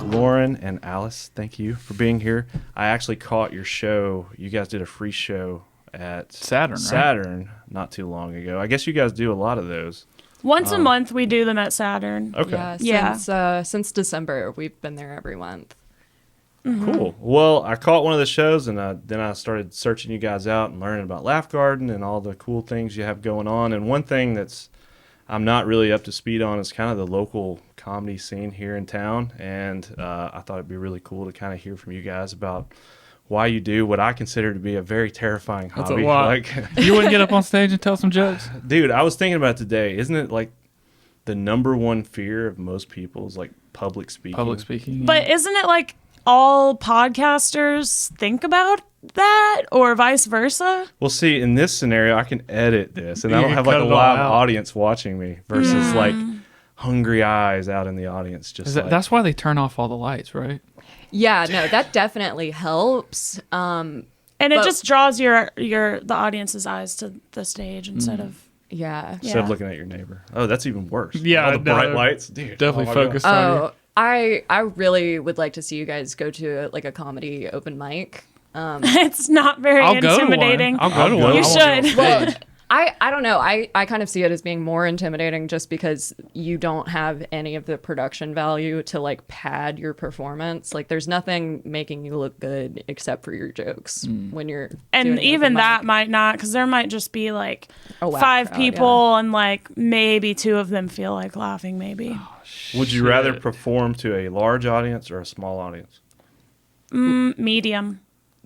Lauren and Alice, thank you for being here. I actually caught your show. You guys did a free show at Saturn not too long ago. I guess you guys do a lot of those. Once a month we do them at Saturn. Okay. Since December, we've been there every month. Mm-hmm. Cool. Well, I caught one of the shows, and then I started searching you guys out and learning about Laugh Garden and all the cool things you have going on. And one thing that's I'm not really up to speed on is kind of the local comedy scene here in town. And I thought it'd be really cool to kind of hear from you guys about why you do what I consider to be a very terrifying hobby. That's a lot. Like, you wouldn't get up on stage and tell some jokes? Dude, I was thinking about it today. Isn't it like the number one fear of most people is like public speaking? Public speaking. But isn't it like all podcasters think about that or vice versa? Well, see, in this scenario, I can edit this and I don't can have like cut a it all live out. audience watching me versus like hungry eyes out in the audience. Just like, That's why they turn off all the lights, right? Yeah, no, that definitely helps. And it just draws the audience's eyes to the stage instead of instead of looking at your neighbor. Oh, that's even worse. Yeah, all the bright no, lights. Dude, Definitely my focus God. on you. I really would like to see you guys go to like a comedy open mic. it's not very I'll go to one. intimidating. I'll go to You one. You I won't be should. on stage. I don't know. I kind of see it as being more intimidating just because you don't have any of the production value to like pad your performance. Like there's nothing making you look good except for your jokes when you're And doing even open that mic. might not, because there might just be like A whack 5 crowd, people and like maybe 2 of them feel like laughing maybe. Would you rather perform to a large audience or a small audience? Medium.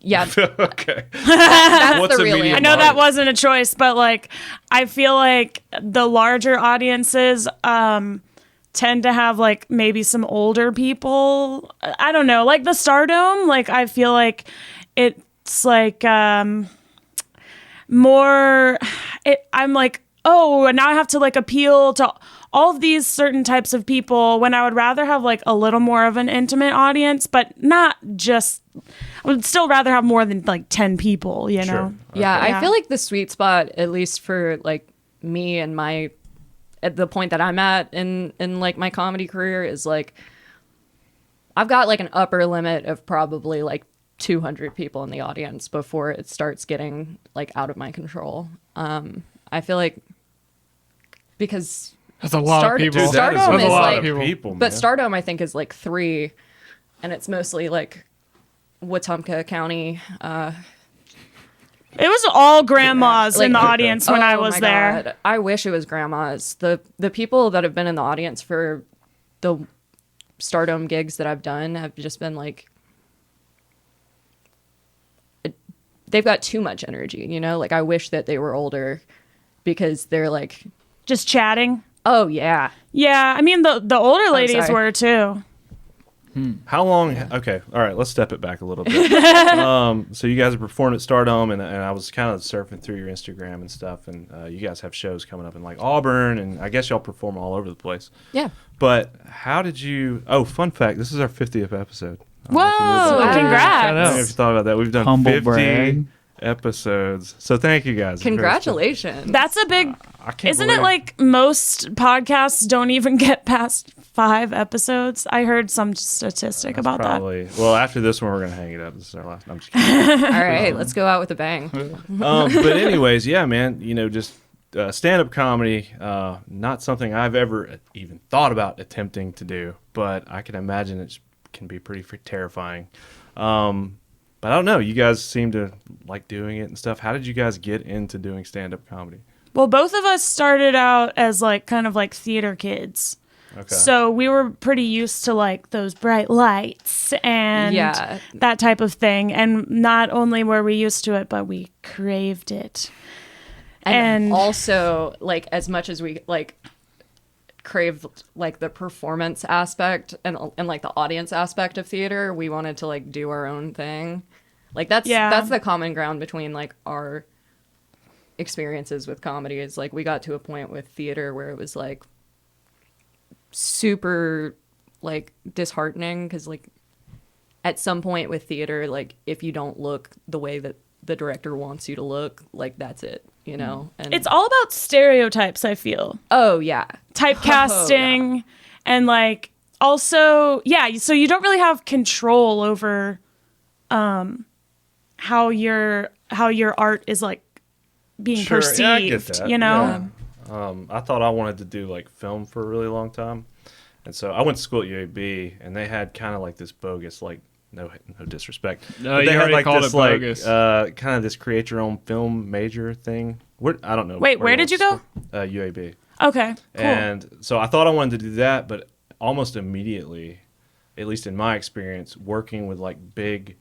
Yeah, Okay. that's What's the a real medium I answer. know that audience? wasn't a choice, but like I feel like the larger audiences tend to have like maybe some older people. I don't know, like the Stardome, like I feel like it's like more I'm like, oh, now I have to like appeal to all of these certain types of people when I would rather have like a little more of an intimate audience, but not just, I would still rather have more than like 10 people, you know? Sure. Yeah, Yeah. I feel like the sweet spot, at least for like me and my at the point that I'm at in like my comedy career, is like I've got like an upper limit of probably like 200 people in the audience before it starts getting like out of my control. I feel like because That's a lot of people. Dude, that is Stardome a is lot like- of people, but man. Stardome I think is like 3, and it's mostly like Wetumpka County. It was all grandmas Like- in the audience when I Oh was my there. God. I wish it was grandmas. The people that have been in the audience for the Stardome gigs that I've done have just been like, they've got too much energy, you know? Like I wish that they were older because they're like, Just chatting. oh yeah. Yeah, I mean the older ladies sorry. were too. How long? Okay, all right. Let's step it back a little bit. So you guys have performed at Stardome, and I was kind of surfing through your Instagram and stuff, and you guys have shows coming up in like Auburn, and I guess y'all perform all over the place. Yeah. But how did you? Oh, fun fact: this is our 50th episode. Whoa, Shout out. I don't know if you congrats. thought about that. We've done Humble 50 brag. episodes. So thank you guys. Congratulations. That's a big, I can't isn't it believe- like most podcasts don't even get past 5 episodes? I heard some statistic about that. Probably. Well, after this one, we're gonna hang it up. This is our last. I'm just kidding. All right, let's go out with a bang. But anyways, yeah, man. You know, just stand-up comedy. Not something I've ever even thought about attempting to do, but I can imagine it can be pretty terrifying. But I don't know. You guys seem to like doing it and stuff. How did you guys get into doing stand-up comedy? Well, both of us started out as like kind of like theater kids. Okay. So we were pretty used to like those bright lights and Yeah. that type of thing. And not only were we used to it, but we craved it. And also, like, as much as we like crave like the performance aspect and like the audience aspect of theater, we wanted to like do our own thing. Like that's the common ground between like our experiences with comedy is like we got to a point with theater where it was like super like disheartening because like at some point with theater, like if you don't look the way that the director wants you to look, like that's it, you know? And It's all about stereotypes, I feel. oh yeah. Typecasting and like also, yeah, so you don't really have control over how your art is like being perceived, Yeah, I get that. you know? Yeah. I thought I wanted to do like film for a really long time. And so I went to school at UAB and they had kind of like this bogus, like, no disrespect. No, but you they had already like called this it bogus. like kind of this create your own film major thing. I don't know. Wait, where did you go? UAB. Okay, cool. And so I thought I wanted to do that, but almost immediately, at least in my experience, working with like big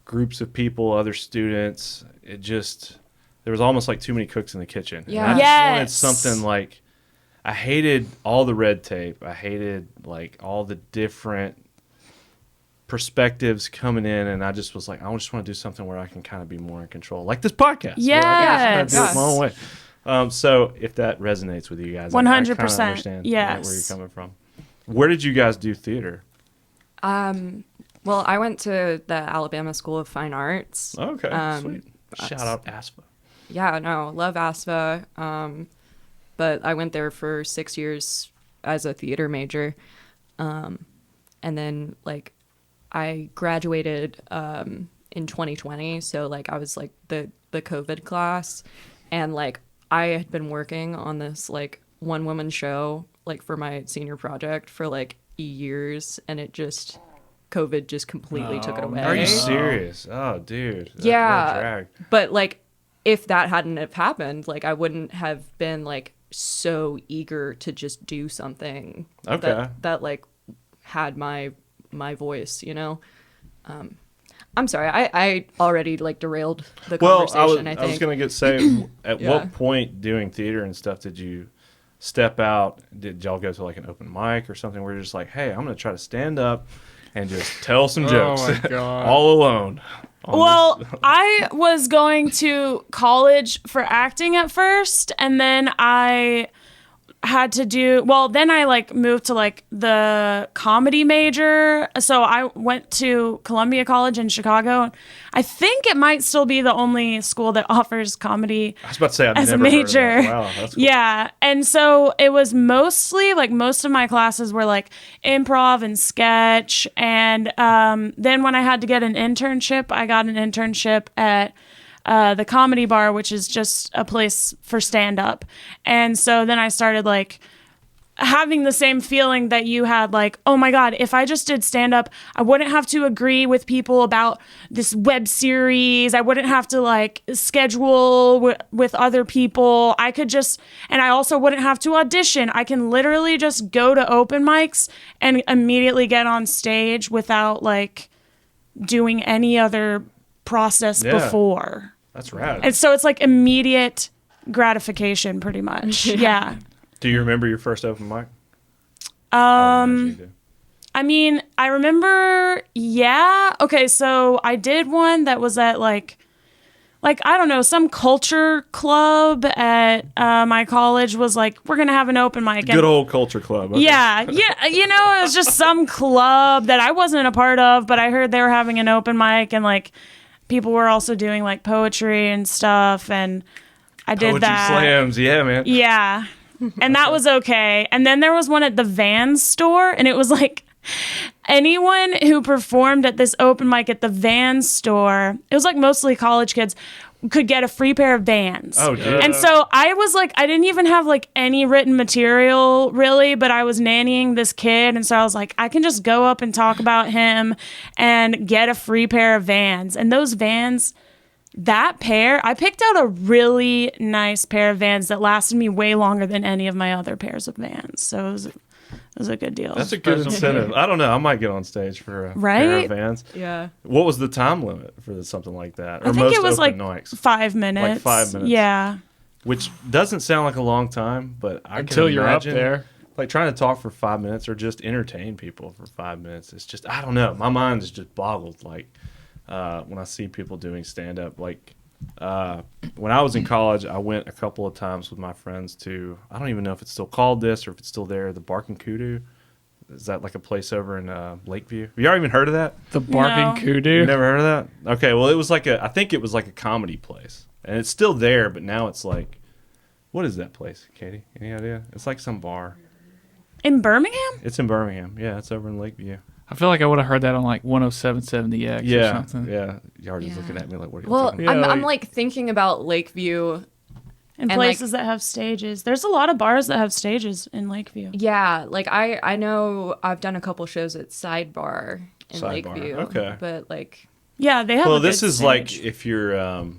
groups of people, other students, there was almost like too many cooks in the kitchen. Yeah. And I just wanted Yes. something like, I hated all the red tape. I hated like all the different perspectives coming in, and I just was like, I just want to do something where I can kind of be more in control, like this podcast. where I can just kinda do it my own way. So if that resonates with you guys, I kinda 100%, understand yes. where you're coming from. Where did you guys do theater? Well, I went to the Alabama School of Fine Arts. Okay, sweet. Shout out ASFA. Yeah, no, love ASFA. But I went there for 6 years as a theater major. And then like I graduated in 2020, so like I was like the COVID class, and like I had been working on this like one woman show like for my senior project for like years, and COVID just completely took it away. Are you serious? Oh, dude. What a Yeah, drag. but like if that hadn't have happened, like I wouldn't have been like so eager to just do something that like had my voice, you know. I'm sorry, I already like derailed the conversation. I think I was gonna say, at Yeah. what point doing theater and stuff did you step out? Did y'all go to like an open mic or something where you're just like, hey, I'm gonna try to stand up and just tell some jokes Oh my God. all alone? Well, I was going to college for acting at first, and then I had to then I like moved to like the comedy major. So I went to Columbia College in Chicago. I think it might still be the only school that offers comedy I was about to say, I've as a never heard of major. that. Wow, that's cool. Yeah. And so it was mostly like most of my classes were like improv and sketch. And then when I had to get an internship, I got an internship at the Comedy Bar, which is just a place for stand-up. And so then I started like having the same feeling that you had, like, oh my God, if I just did stand-up, I wouldn't have to agree with people about this web series. I wouldn't have to like schedule with other people. I could just, and I also wouldn't have to audition. I can literally just go to open mics and immediately get on stage without like doing any other process before. That's rad. And so it's like immediate gratification pretty much. Yeah. Do you remember your first open mic? I mean, I remember, yeah. Okay, so I did one that was at like I don't know, some culture club at my college was like, we're gonna have an open mic. Good old culture club. Okay. Yeah, you know, it was just some club that I wasn't a part of, but I heard they were having an open mic, and like people were also doing like poetry and stuff, and I did Poetry that. slams, yeah, man. Yeah. And that was okay. And then there was one at the Vans store, and it was like anyone who performed at this open mic at the Vans store, it was like mostly college kids, could get a free pair of Vans. Oh, dude. And so I was like, I didn't even have like any written material really, but I was nannying this kid. And so I was like, I can just go up and talk about him and get a free pair of Vans. And those Vans, that pair, I picked out a really nice pair of Vans that lasted me way longer than any of my other pairs of Vans. So it was a good deal. That's a good incentive. I don't know. I might get on stage for a pair of Vans. yeah. What was the time limit for something like that? I think it was like 5 minutes. Like 5 minutes. Yeah. Which doesn't sound like a long time, but I Until can you're up imagine, there. like trying to talk for 5 minutes or just entertain people for 5 minutes. It's just, I don't know. My mind is just boggled. Like when I see people doing stand up, like when I was in college, I went a couple of times with my friends to, I don't even know if it's still called this or if it's still there, the Bark and Kudu. Is that like a place over in Lakeview? Have you ever even heard of that? The Barking Kudu. You never heard of that? Okay, well, it was like I think it was like a comedy place. And it's still there, but now it's like, what is that place, Katie? Any idea? It's like some bar. In Birmingham? It's in Birmingham. Yeah, it's over in Lakeview. I feel like I would have heard that on like 107.70X or something. Yeah. Yardy's looking at me like, what are you Well, talking about? Yeah, I'm like- like thinking about Lakeview. And And, places that have stages. There's a lot of bars that have stages in Lakeview. Yeah, like I know I've done a couple shows at Sidebar in Sidebar, Lakeview. okay. But like, Yeah, they have Well, a this good is stage. like if you're, all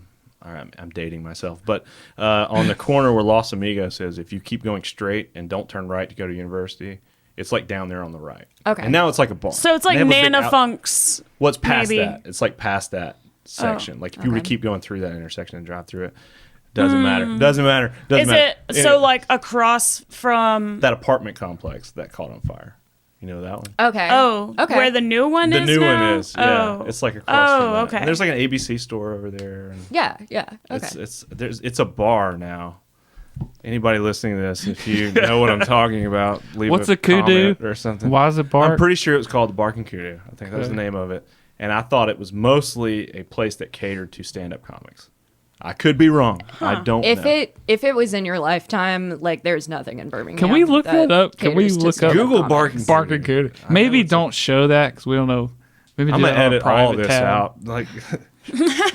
right, I'm dating myself, but on the corner where Los Amigos is, if you keep going straight and don't turn right to go to university, it's like down there on the right. Okay. And now it's like a bar. So it's like They have a big Nana Funk's. What's past maybe. that? It's like past that section. Like if you were to okay. keep going through that intersection and drive through it, doesn't matter. Doesn't matter. Doesn't Is matter. it so like across from? that apartment complex that caught on fire? You know that one? okay. Oh, Okay. where the new one The is new now? one is. Yeah, Oh. it's like across from that. okay. And there's like an ABC store over there. And Yeah, yeah. Okay. it's a bar now. Anybody listening to this, if you know what I'm talking about, leave What's a a kudu? comment or something. Why is it bark? I'm pretty sure it was called the Bark and Kudu. I think that was the Okay. name of it. And I thought it was mostly a place that catered to stand-up comics. I could be wrong. I don't if know. it was in your lifetime, like there's nothing in Birmingham. Can we look that up? Can we caters to look up- stand-up Google comics. Barking Barking Kudu. I Maybe know it's don't show that because we don't know. Maybe I'm do gonna that on a edit all private this tab. out. Like,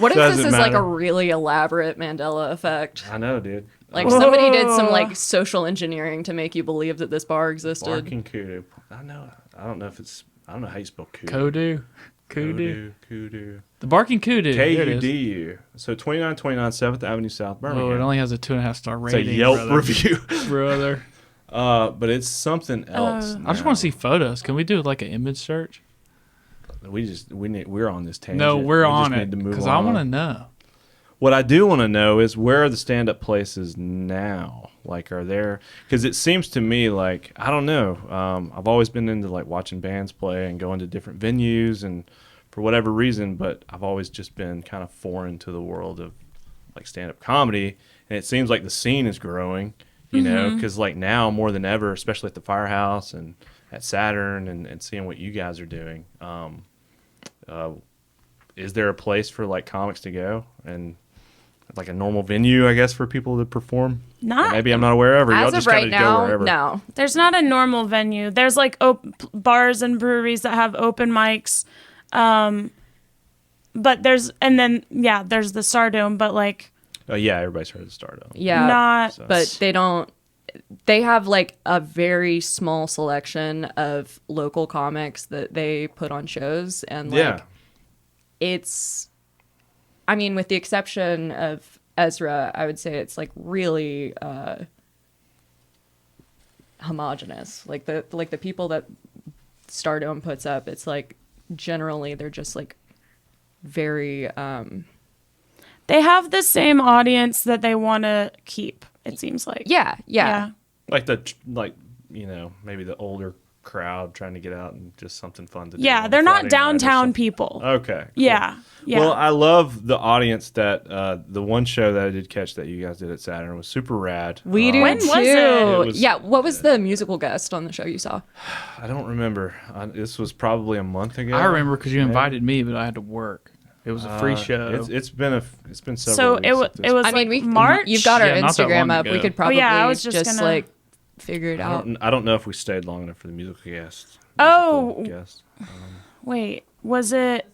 What if this Doesn't is like matter. a really elaborate Mandela effect? I know, dude. Like somebody did some Whoa. like social engineering to make you believe that this bar existed. Barking Kudu. I know. I don't know if it's. I don't know how you spell kudu. Kudu. Kudu. Kudu. The Barking Kudu. There it is. Kudu. So 2929 7th Avenue South, Birmingham. Oh, it only has a 2.5 star It's a rating. Yelp brother. review. brother. But it's something else. I just want to see photos. Can we do like an image search? We're on this tangent. No, we're We just on need it to move because I on. want to know. What I do want to know is where are the stand-up places now? Like, are there? Because it seems to me like I don't know. I've always been into like watching bands play and going to different venues, and for whatever reason, but I've always just been kind of foreign to the world of like stand-up comedy, and it seems like the scene is growing. You know, because like now more than ever, especially at the Firehouse and at Saturn, and seeing what you guys are doing. Is there a place for like comics to go and like a normal venue, I guess, for people to perform? Not- Or maybe I'm not aware of, or y'all As just of right kind of go now, wherever. no. There's not a normal venue. There's like bars and breweries that have open mics. But there's the Stardome, but like Oh yeah, everybody's heard of the Stardome. Yeah, not. So- but they don't. They have like a very small selection of local comics that they put on shows, and like Yeah. it's. I mean, with the exception of Ezra, I would say it's like really homogenous. Like the people that Stardome puts up, it's like generally they're just like very. They have the same audience that they want to keep. It seems like. Yeah. Like maybe the older crowd trying to get out and just something fun to do. Yeah, on they're not Friday night or downtown something. people. Okay. Cool. Yeah. Yeah. Well, I love the audience that the one show that I did catch that you guys did at Saturn was super rad. We do When too. was it? It was- Yeah, what was the musical guest on the show you saw? I don't remember. This was probably a month ago. I remember because you Maybe. invited me, but I had to work. It was a free show. It's been several. So weeks it at this was I mean, like we March. You've got our Yeah, not that Instagram long up. ago. We could probably I was just gonna- like figure it out. I don't know if we stayed long enough for the musical guest. Oh. Guest. Wait, was it?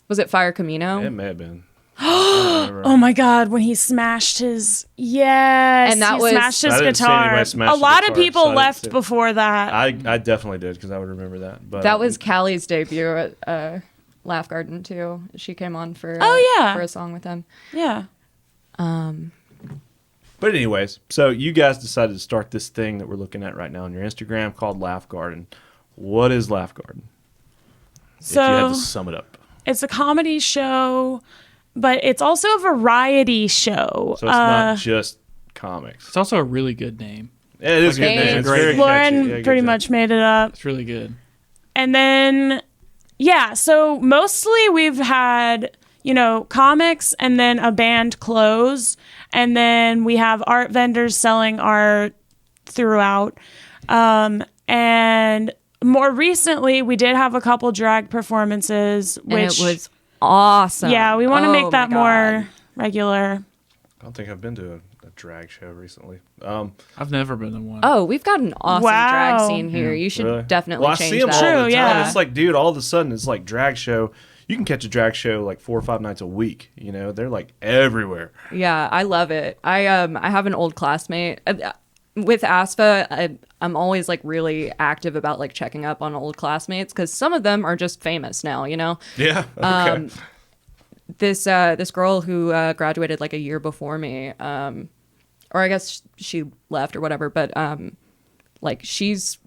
Was it Fire Camino? It may have been. Oh my God! When he smashed his And that he was- smashed his I didn't see guitar. anybody smash A the lot of guitar, so people I didn't left see it. before that. I definitely did because I would remember that. But That was Callie's debut at Laugh Garden too. She came on for yeah. for a song with him. yeah. But anyways, so you guys decided to start this thing that we're looking at right now on your Instagram called Laugh Garden. What is Laugh Garden? If you had So to sum it up. it's a comedy show, but it's also a variety show. So it's not just comics. It's also a really good name. Yeah, it is a good Thanks. name. It's Great. very catchy. Lauren Yeah, good pretty job. much made it up. It's really good. And then, yeah, so mostly we've had, comics and then a band clothes. And then we have art vendors selling art throughout. And more recently, we did have a couple drag performances, which and it was awesome. Yeah, we want to make that my more God. regular. I don't think I've been to a drag show recently. I've never been to one. Oh, we've got an awesome Wow. drag scene here. You should Really? definitely Well, I change see them that. all True, the time. yeah. It's like, dude, all of a sudden it's like drag show. You can catch a drag show like 4 or 5 nights a week. They're like everywhere. Yeah, I love it. I have an old classmate with ASFA. I'm always like really active about like checking up on old classmates because some of them are just famous now. Yeah. Okay. This girl who graduated like a year before me, or I guess she left or whatever, but like she's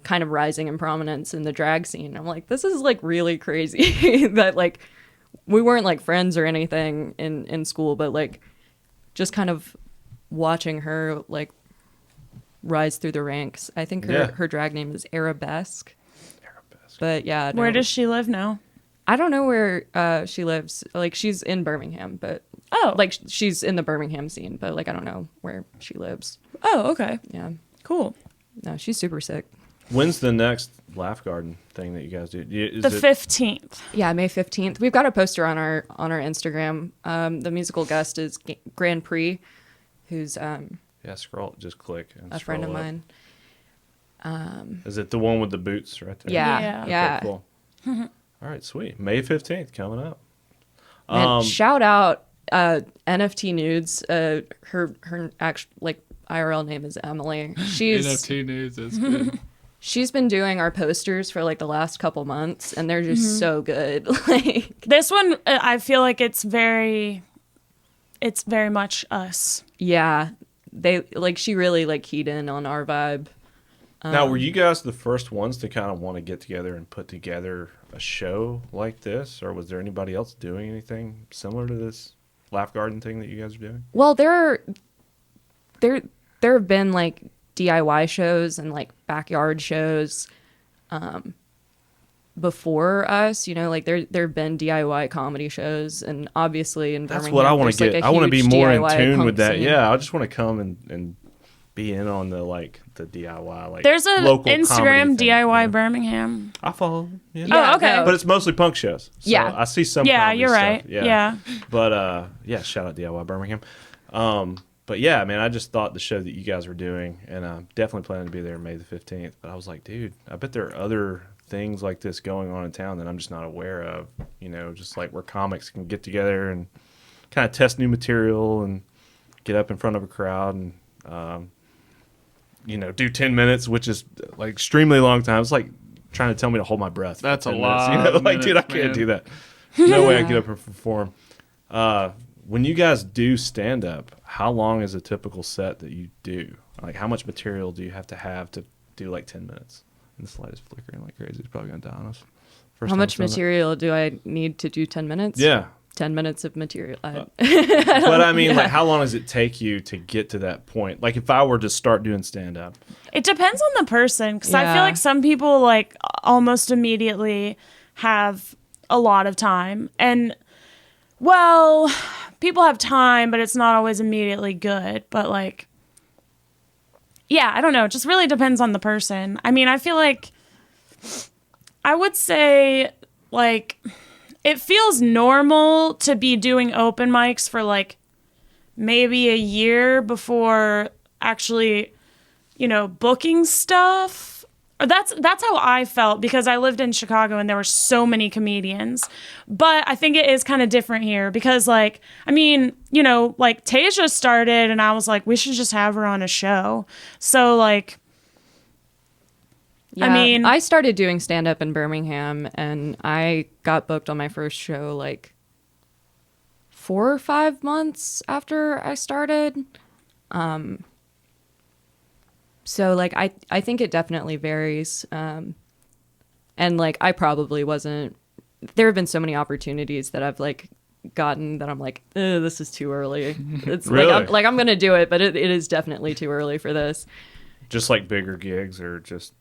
kind of rising in prominence in the drag scene. I'm like, this is like really crazy that like we weren't like friends or anything in school, but like just kind of watching her like rise through the ranks. I think her drag name is Arabesque. But yeah, Where does she live now? I don't know where she lives. Like she's in Birmingham, but like she's in the Birmingham scene, but like I don't know where she lives. Oh, okay. Yeah. Cool. No, she's super sick. When's the next Laugh Garden thing that you guys do? The 15th. Yeah, May 15th. We've got a poster on our Instagram. The musical guest is Grand Prix, who's scroll, just click and a friend of scroll up. mine. Is it the one with the boots right there? Yeah. Yeah. Okay, cool. All right, sweet. May 15th coming up. Man, shout out NFT Nudes. Her actual like IRL name is Emily. She's NFT news is good. she's been doing our posters for like the last couple months, and they're just so good. Like This one, I feel like it's very much us. yeah, they like she really like keyed in on our vibe. Now, were you guys the first ones to kind of want to get together and put together a show like this, or was there anybody else doing anything similar to this Laugh Garden thing that you guys are doing? Well, there have been like DIY shows and like backyard shows before us, like there have been DIY comedy shows, and obviously in That's Birmingham, what I want to there's, get. like, a I want to be huge more in DIY tune punk with that. scene. Yeah, I just want to come and be in on the DIY. Like There's a local Instagram comedy thing, DIY Birmingham. I follow. Yeah. Yeah, Oh, okay. no. But it's mostly punk shows. So Yeah. I see some. Yeah, comedy you're stuff. right. Yeah. But shout out DIY Birmingham. But yeah, man, I just thought the show that you guys were doing, and I'm definitely planning to be there May the 15th. But I was like, dude, I bet there are other things like this going on in town that I'm just not aware of. Just like where comics can get together and kind of test new material and get up in front of a crowd and do 10 minutes, which is like extremely long time. It's like trying to tell me to hold my breath. for That's a 10 lot minutes, of like, dude, I minutes, can't man. do that. No way I can get up and perform. When you guys do stand up, how long is a typical set that you do? Like, how much material do you have to do like 10 minutes? And this light is flickering like crazy. It's probably going to die on us. First How time much I've done that. material do I need to do 10 minutes? Yeah. 10 minutes of material. But I mean, like, how long does it take you to get to that point? Like, if I were to start doing stand up, It depends on the person, because I Yeah. feel like some people like almost immediately have a lot of time, and well, people have time, but it's not always immediately good. But like, yeah, I don't know. It just really depends on the person. I mean, I feel like I would say like it feels normal to be doing open mics for like maybe a year before actually, booking stuff. Or that's how I felt, because I lived in Chicago and there were so many comedians. But I think it is kind of different here because, like, I mean, like Tasia started and I was like, we should just have her on a show. So, like, Yeah, I mean- I started doing stand up in Birmingham, and I got booked on my first show like 4 or 5 months after I started. So like I think it definitely varies. And like I probably wasn't. There have been so many opportunities that I've like gotten that I'm like, this is too early. It's Really? like I'm gonna do it, but it is definitely too early for this. just like bigger gigs or just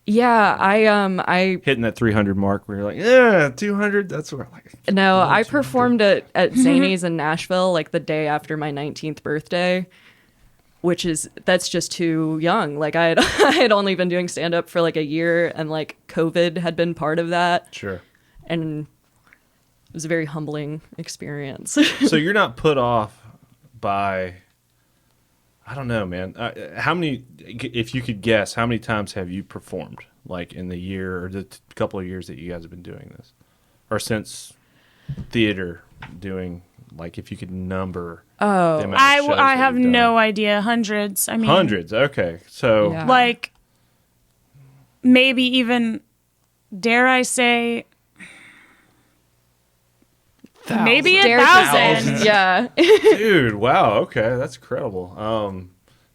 Yeah, I Hitting that 300 mark where you're like, yeah, 200. That's where like. no, love I 200. performed at Zany's in Nashville like the day after my 19th birthday, that's just too young. Like I had only been doing stand up for like a year, and like COVID had been part of that. Sure. And it was a very humbling experience. So you're not put off by, I don't know, man. How many, if you could guess, how many times have you performed, like in the year or the couple of years that you guys have been doing this, or since theater doing, like if you could number? Oh, the amount of shows I that have you've done. no idea. Hundreds. I mean, Hundreds. Okay, so Yeah. like maybe even, dare I say, maybe Thousands. 1,000. Yeah. dude, wow. Okay, that's incredible.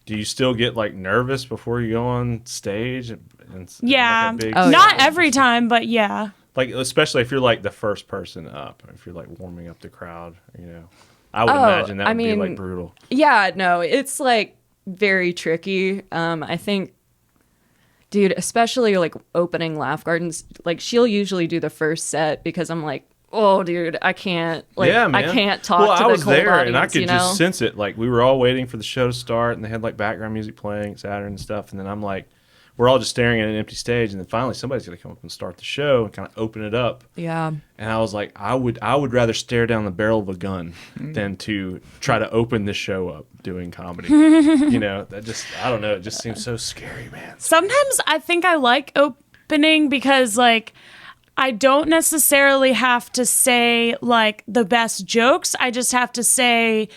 Do you still get like nervous before you go on stage? Yeah, like, a big Oh, not yeah. every time, but yeah. like especially if you're like the first person up, if you're like warming up the crowd, you know. I would Oh, imagine that I would be mean, like brutal. Yeah, no, it's like very tricky. I think, dude, especially like opening Laugh Gardens, like she'll usually do the first set because I'm like, oh, dude, I can't, like, Yeah, man. I can't talk well, to I the was cold there audience, and I could you know? just sense it. Like we were all waiting for the show to start, and they had like background music playing, Saturn and stuff. And then I'm like, we're all just staring at an empty stage, and then finally somebody's gonna come up and start the show and kind of open it up. Yeah. And I was like, I would rather stare down the barrel of a gun than to try to open this show up doing comedy. You know, that just, I don't know, it just seems so scary, man. Sometimes I think I like opening because like I don't necessarily have to say like the best jokes. I just have to say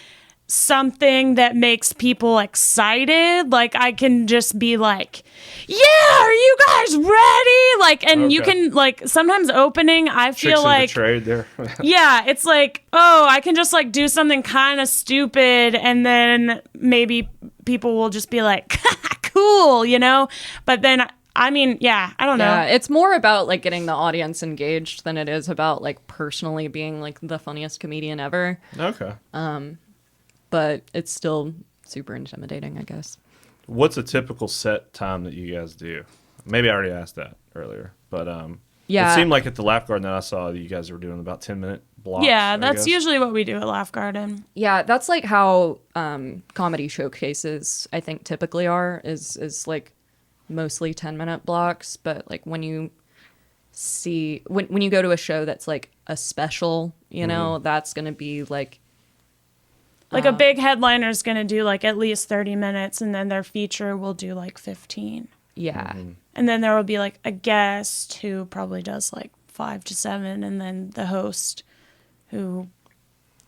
something that makes people excited. Like I can just be like, yeah, are you guys ready? Like, and you Okay. can like sometimes opening, I Tricks feel of like the trade there. yeah, it's like, oh, I can just like do something kind of stupid and then maybe people will just be like, cool, you know? But then, I mean, yeah, I don't know. Yeah, it's more about like getting the audience engaged than it is about like personally being like the funniest comedian ever. Okay. But it's still super intimidating, I guess. What's a typical set time that you guys do? Maybe I already asked that earlier, but Yeah. it seemed like at the Laugh Garden that I saw you guys were doing about 10-minute blocks. Yeah, I that's guess. usually what we do at Laugh Garden. Yeah, that's like how comedy showcases I think typically are is like mostly 10-minute blocks, but like when you see when you go to a show that's like a special, you know, that's going to be like Like a big headliner is going to do like at least 30 minutes and then their feature will do like 15. yeah. And then there will be like a guest who probably does like 5 to 7 and then the host who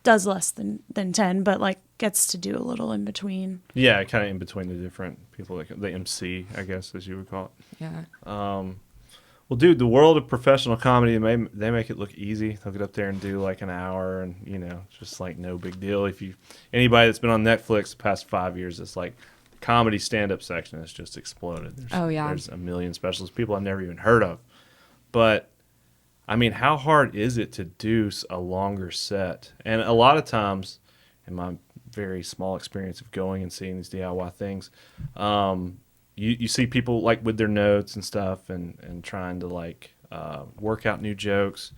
does less than 10 but like gets to do a little in between. Yeah, kind of in between the different people, like the MC, I guess, as you would call it. Yeah. Well, dude, the world of professional comedy, they make it look easy. They'll get up there and do like an hour, and you know, it's just like no big deal. If you anybody that's been on Netflix the past 5 years, it's like comedy stand-up section has just exploded. Oh, yeah. There's a million specials, people I've never even heard of. But I mean, how hard is it to do a longer set? And a lot of times, in my very small experience of going and seeing these DIY things, you see people like with their notes and stuff and trying to like work out new jokes.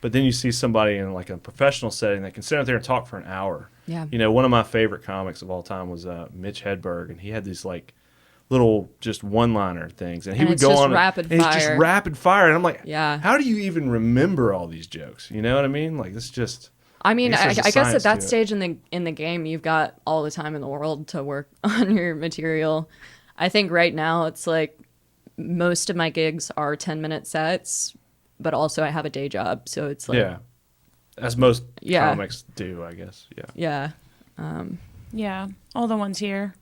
But then you see somebody in like a professional setting that can sit out there and talk for an hour. Yeah. You know, one of my favorite comics of all time was Mitch Hedberg, and he had these like little just one-liner things, and he And would it's go just on rapid and it's just fire. rapid fire, and I'm like, Yeah. how do you even remember all these jokes? You know what I mean? Like it's just. I mean, I I guess there's a guess at science that to it. stage in the game, you've got all the time in the world to work on your material. I think right now it's like most of my gigs are 10-minute sets, but also I have a day job, so it's like Yeah, as most Yeah. comics do, I guess. Yeah. yeah. Yeah, all the ones here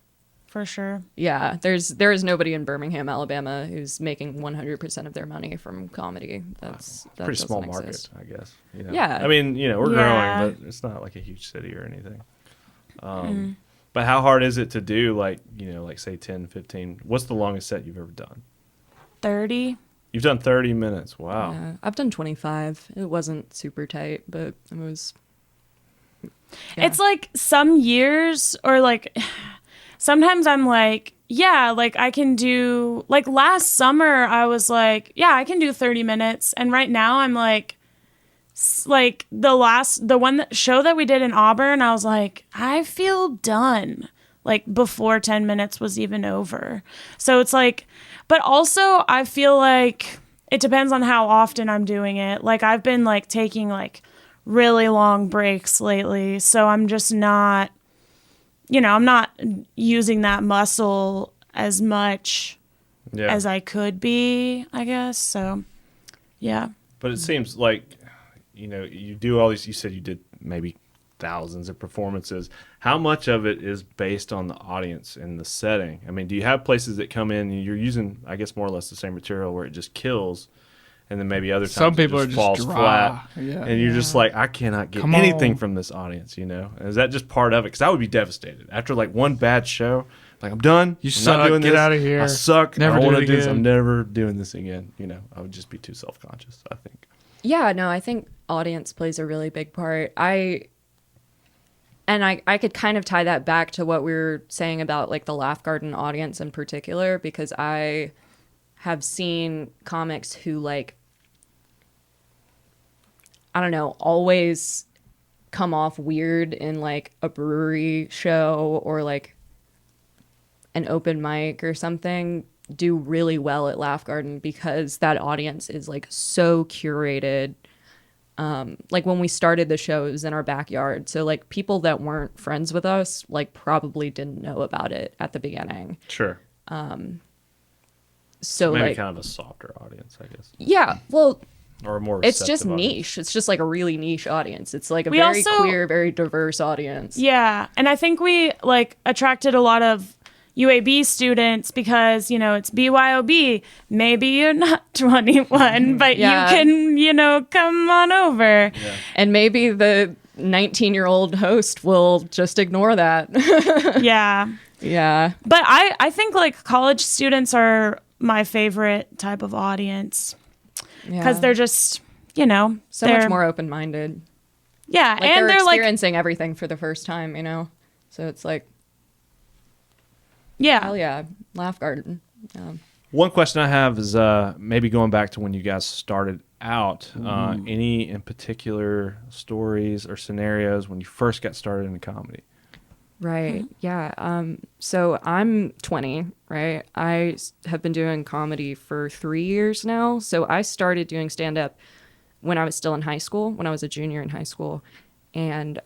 for sure. Yeah, there is nobody in Birmingham, Alabama who's making 100% of their money from comedy. That Pretty small doesn't market, exist. I guess. You know? Yeah. I mean, you know, we're Yeah. growing, but it's not like a huge city or anything. But how hard is it to do, like, you know, like say 10, 15? What's the longest set you've ever done? 30. You've done 30 minutes. Wow. Yeah, I've done 25. It wasn't super tight, but it was. Yeah. It's like some years or like sometimes I'm like, yeah, like I can do, like last summer I was like, yeah, I can do 30 minutes. And right now I'm like the show that we did in Auburn, I was like, I feel done. Like before 10 minutes was even over. So it's like, but also I feel like it depends on how often I'm doing it. Like I've been like taking like really long breaks lately. So I'm just not, I'm not using that muscle as much as I could be, I guess. So, yeah. But it seems like, you do all these, you said you did maybe thousands of performances. How much of it is based on the audience and the setting? I mean, do you have places that come in and you're using, I guess, more or less the same material where it just kills, and then maybe other times some people it just are falls just dry. flat, Yeah. and you're just like, I cannot get anything from this audience, Is that just part of it? Because I would be devastated after like one bad show. Like, I'm done. You I'm suck. not doing Get this. out of here. I suck. Never I don't do want it to do this. again. I'm never doing this again. I would just be too self-conscious, I think. Yeah, no, I think audience plays a really big part. I could kind of tie that back to what we were saying about like the Laugh Garden audience in particular, because I have seen comics who like, I don't know, always come off weird in like a brewery show or like an open mic or something, do really well at Laugh Garden because that audience is like so curated. Like when we started the show, it was in our backyard. So like people that weren't friends with us, like probably didn't know about it at the beginning. Sure. So Maybe like, kind of a softer audience, I guess. yeah, well, Or a more it's just receptive audience. niche. It's just like a really niche audience. It's like a We very also- queer, very diverse audience. Yeah. And I think we like attracted a lot of UAB students because, it's BYOB. Maybe you're not 21, but Yeah. you can, come on over. And maybe the 19-year-old host will just ignore that. Yeah. Yeah. But I think like college students are my favorite type of audience because they're just, so they're much more open-minded. Yeah. Like And they're they're like, experiencing everything for the first time, So it's like, yeah. hell yeah, Laugh Garden. One question I have is maybe going back to when you guys started out, any in particular stories or scenarios when you first got started in comedy? Right. Yeah. So I'm 20, right? have been doing comedy for 3 years now. So I started doing stand-up when I was still in high school, when I was a junior in high school. And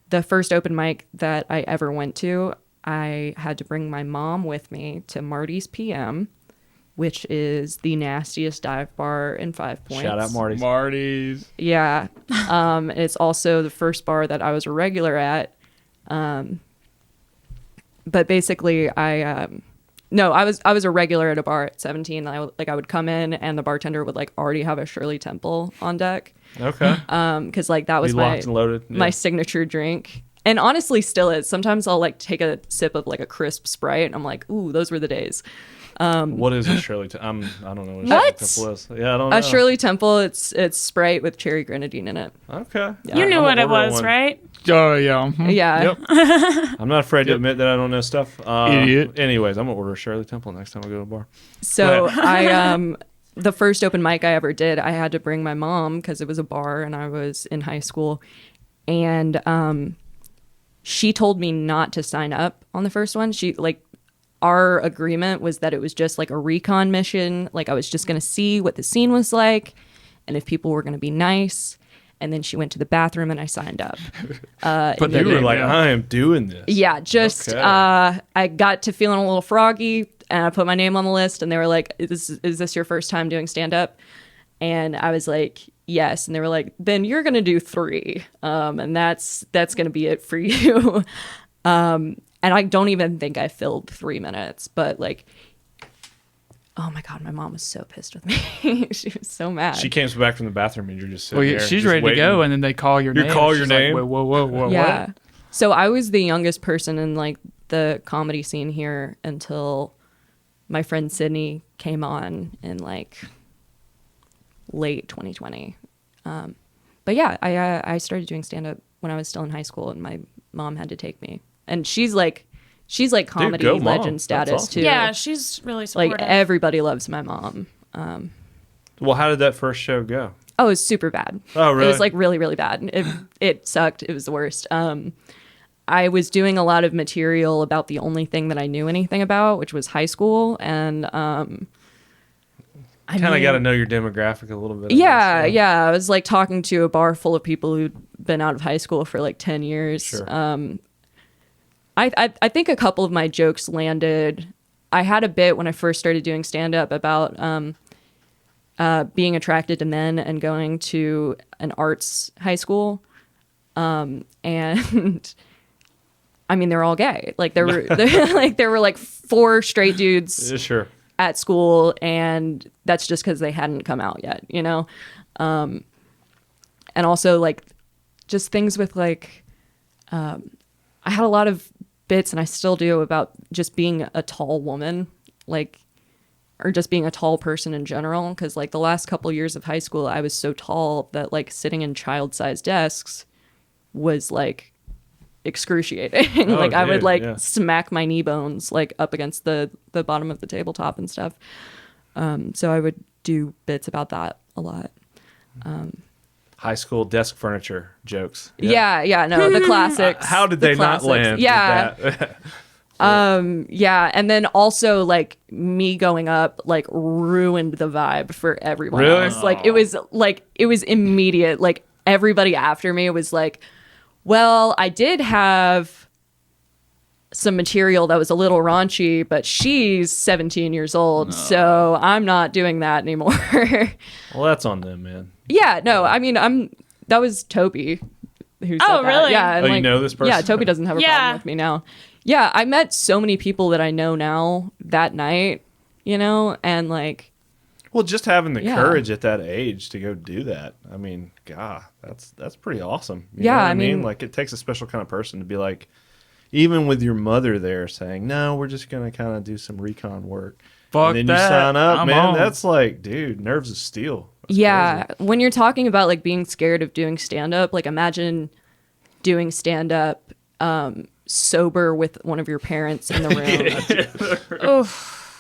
the first open mic that I ever went to, I had to bring my mom with me to Marty's PM, which is the nastiest dive bar in 5 Points. Shout out Marty's. Marty's. Yeah. It's also the first bar that I was a regular at. But basically I was a regular at a bar at 17. I would come in and the bartender would like already have a Shirley Temple on deck. Okay. Cause like that was Be locked and loaded. Yeah. my signature drink. And honestly still is. Sometimes I'll like take a sip of like a crisp Sprite and I'm like, ooh, those were the days. What is a Shirley Temple? I don't know what a What? Shirley Temple is. Yeah, I don't know. A Shirley Temple, it's Sprite with cherry grenadine in it. Okay. You knew I'm what gonna it order was, one. right? Oh, yeah. mhm. Yeah. Yep. I'm not afraid to admit that I don't know stuff. Idiot. Anyways, I'm going to order a Shirley Temple next time I go to a bar. So the first open mic I ever did, I had to bring my mom because it was a bar and I was in high school. And she told me not to sign up on the first one. Our agreement was that it was just like a recon mission. Like I was just going to see what the scene was like and if people were going to be nice. And then she went to the bathroom and I signed up. But You were name like, down. I am doing this. Yeah, just Okay. I got to feeling a little froggy and I put my name on the list and they were like, is this your first time doing stand-up? And I was like, yes. And they were like, then you're going to do 3. And that's going to be it for you. And I don't even think I filled 3 minutes, but like, oh my God, my mom was so pissed with me. She was so mad. She came back from the bathroom and you're just sitting Well, yeah, there. she's just ready waiting. to go, and then they call your You name. call She's your like, name? Whoa, Yeah. what? So I was the youngest person in like the comedy scene here until my friend Sydney came on in like late 2020. But yeah, I started doing stand up when I was still in high school and my mom had to take me. And she's like she's like comedy go, Mom. legend That's status awesome. too. Yeah, she's really supportive. Like everybody loves my mom. Well, how did that first show go? Oh, it was super bad. Oh, really? It was like really, really bad. It sucked. It was the worst. I was doing a lot of material about the only thing that I knew anything about, which was high school, and I Kind of got to know your demographic a little bit. Yeah. I was like talking to a bar full of people who'd been out of high school for like 10 years. Sure. I think a couple of my jokes landed. I had a bit when I first started doing stand-up about being attracted to men and going to an arts high school. And I mean, they're all gay. Like there were like 4 straight dudes Yeah, sure. at school, and that's just because they hadn't come out yet, you know? And also like just things with like, I had a lot of bits, and I still do, about just being a tall woman, like, or just being a tall person in general. Cause like the last couple years of high school, I was so tall that like sitting in child-sized desks was like excruciating. Like I would like smack my knee bones like up against the bottom of the tabletop and stuff. So I would do bits about that a lot. High school desk furniture jokes. Yeah, no, the classics. How did they not land? Yeah. With that? Yeah, and then also like me going up like ruined the vibe for everyone Really? else. Like it was immediate. Like everybody after me was like, well, I did have some material that was a little raunchy, but she's 17 years old, so I'm not doing that anymore. Well, that's on them, man. Yeah, no, I mean, that was Toby who said that. Really? Yeah, and you know this person? Yeah, Toby doesn't have a problem with me now. Yeah, I met so many people that I know now that night, you know, and like... Well, just having the courage at that age to go do that. I mean, God, that's pretty awesome. You know what I mean, like it takes a special kind of person to be like, even with your mother there saying, no, we're just going to kind of do some recon work. Fuck and then that. you sign up, I'm man. on. That's like, dude, nerves of steel. That's yeah, crazy. when you're talking about like being scared of doing stand-up, like imagine doing stand-up sober with one of your parents in the room.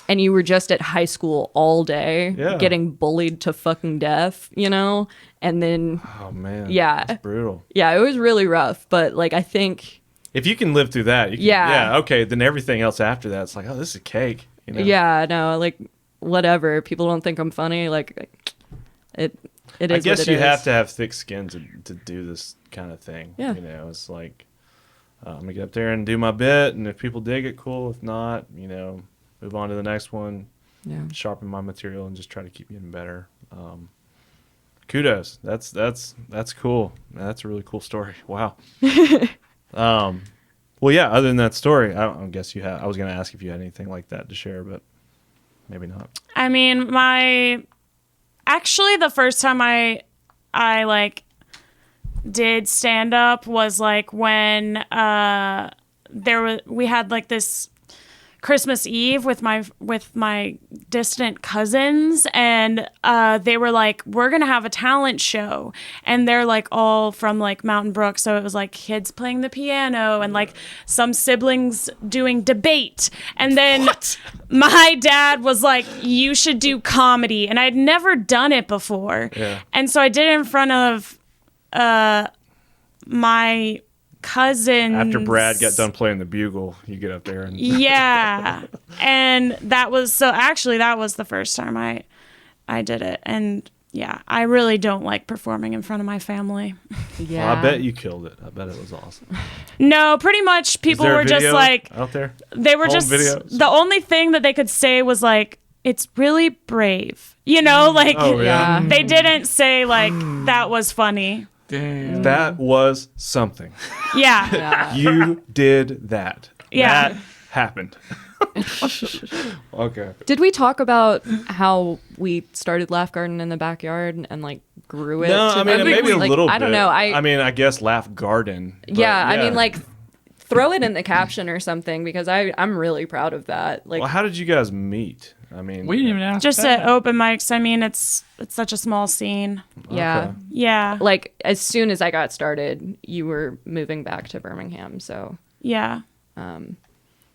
And you were just at high school all day, getting bullied to fucking death, you know? And then... Oh, man. Yeah. That's brutal. Yeah, it was really rough, but like I think... If you can live through that, you can, Yeah. okay, then everything else after that, it's like, oh, this is cake. You know? Yeah, no, like whatever. People don't think I'm funny. Like it is. I guess what it you is. have to have thick skin to do this kind of thing. Yeah. You know, it's like, I'm going to get up there and do my bit, and if people dig it, cool. If not, you know, move on to the next one. Yeah. Sharpen my material and just try to keep getting better. Kudos. That's cool. That's a really cool story. Wow. Well, yeah, other than that story, I guess you have. I was going to ask if you had anything like that to share, but maybe not. I mean, actually the first time I like did stand up was like when we had like this Christmas Eve with my distant cousins, and they were like, we're gonna have a talent show, and they're like all from like Mountain Brook, so it was like kids playing the piano and like some siblings doing debate, and then my dad was like, you should do comedy, and I'd never done it before, and so I did it in front of my cousins. After Brad got done playing the bugle, you get up there and and that was the first time I did it, and I really don't like performing in front of my family. Yeah, well, I bet you killed it. I bet it was awesome. No, pretty much people were just like out there. They were just videos? The only thing that they could say was like, it's really brave, you know, like they didn't say like that was funny. Damn. That was something. Yeah. You did that. Yeah. That happened. Okay. Did we talk about how we started Laugh Garden in the backyard and like grew it? No, I mean maybe a like, little bit. I don't know. I mean, I guess Laugh Garden. But I mean like throw it in the caption or something, because I'm really proud of that. Like, well, how did you guys meet? I mean, We didn't even ask Just that. at open mics. I mean, it's such a small scene. yeah. Okay. Yeah. Like as soon as I got started, you were moving back to Birmingham, so Yeah.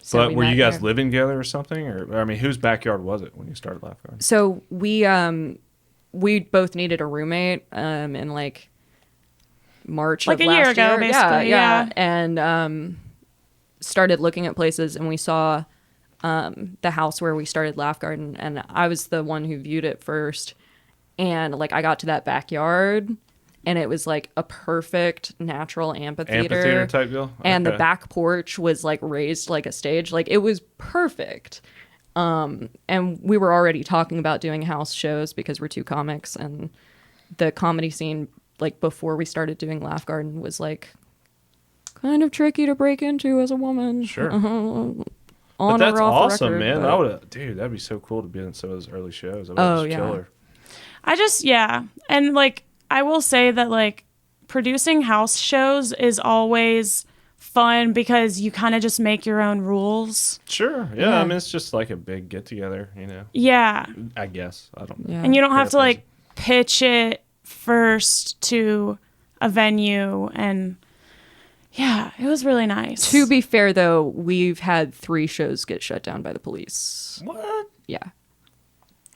So But we were met you guys there. living together or something? Or I mean, whose backyard was it when you started Laugh Garden? So we both needed a roommate in like March Like of a year last ago, year. basically, yeah. And started looking at places, and we saw the house where we started Laugh Garden, and I was the one who viewed it first. And like I got to that backyard, and it was like a perfect natural Amphitheater type deal? And the Okay. back porch was like raised like a stage. Like it was perfect. And we were already talking about doing house shows because we're two comics, and the comedy scene, like before we started doing Laugh Garden, was like kind of tricky to break into as a woman. Sure. On But that's or off awesome, the record, man. but- I would, dude, that'd be so cool to be in some of those early shows. I Oh, was yeah. killer. And like I will say that like producing house shows is always fun because you kind of just make your own rules. Sure. Yeah, Yeah. I mean, it's just like a big get together, Yeah. I guess. I don't know. Yeah. And you don't have to Paraphrasing. like pitch it first to a venue, and yeah, it was really nice. To be fair, though, we've had 3 shows get shut down by the police. What? Yeah.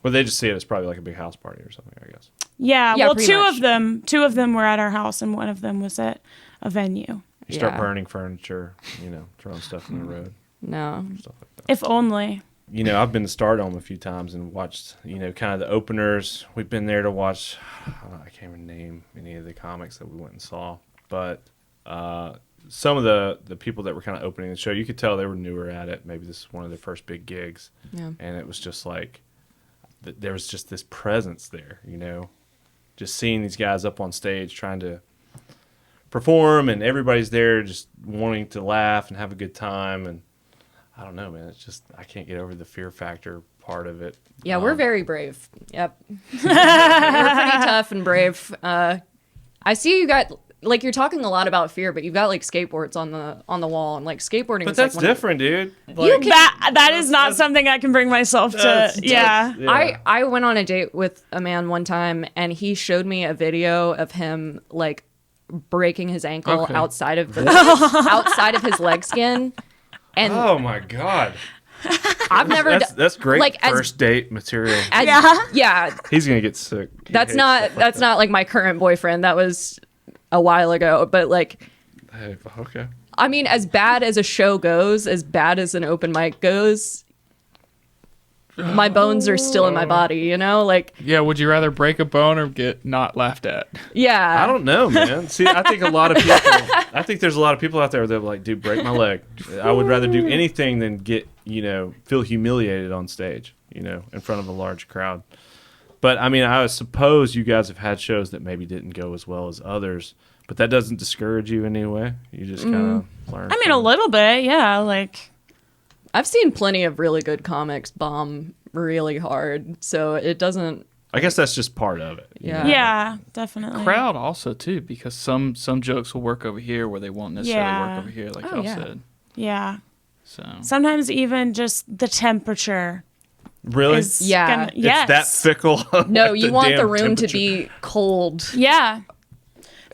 Well, they just see it as probably like a big house party or something, I guess. Yeah, Yeah, well, pretty much. two of them were at our house, and one of them was at a venue. You start Yeah. burning furniture, throwing stuff in the road, No. stuff like that. If only. I've been to Stardome a few times and watched, kind of the openers. We've been there to watch, I can't even name any of the comics that we went and saw, but some of the people that were kind of opening the show, you could tell they were newer at it. Maybe this is one of their first big gigs. Yeah. And it was just like, there was just this presence there, just seeing these guys up on stage trying to perform, and everybody's there just wanting to laugh and have a good time. And I don't know, man, it's just, I can't get over the fear factor part of it. Yeah, we're very brave. Yep. We're pretty tough and brave. I see you got, like, you're talking a lot about fear, but you've got like skateboards on the wall, and like skateboarding But is that's like one of- different, dude. You can- That is not something I can bring myself to. That's- Yeah. I went on a date with a man one time, and he showed me a video of him like breaking his ankle Okay. outside of his leg skin. And Oh my god, I've never that's great like, as- first date material. yeah. He's gonna get sick. He That's hates not stuff like that's that. not like my current boyfriend. That was a while ago, but like Hey, okay. I mean, as bad as a show goes, as bad as an open mic goes, my bones are still in my body, Like, Yeah, would you rather break a bone or get not laughed at? yeah. I don't know, man. See, I think I think there's a lot of people out there that are like, dude, break my leg. I would rather do anything than get, feel humiliated on stage, in front of a large crowd. But I mean, I suppose you guys have had shows that maybe didn't go as well as others, but that doesn't discourage you anyway. You just kind of learn. I mean, from a it. little bit. Yeah. Like, I've seen plenty of really good comics bomb really hard, so it doesn't. I guess that's just part of it. Yeah. yeah, definitely. Crowd also too, because some jokes will work over here where they won't necessarily Yeah. work over here, like Oh, y'all yeah. said. Yeah. So Sometimes even just the temperature Really? is Yeah. gonna, It's yes. It's that fickle. No, like you want the damn room to temperature. be cold, Yeah.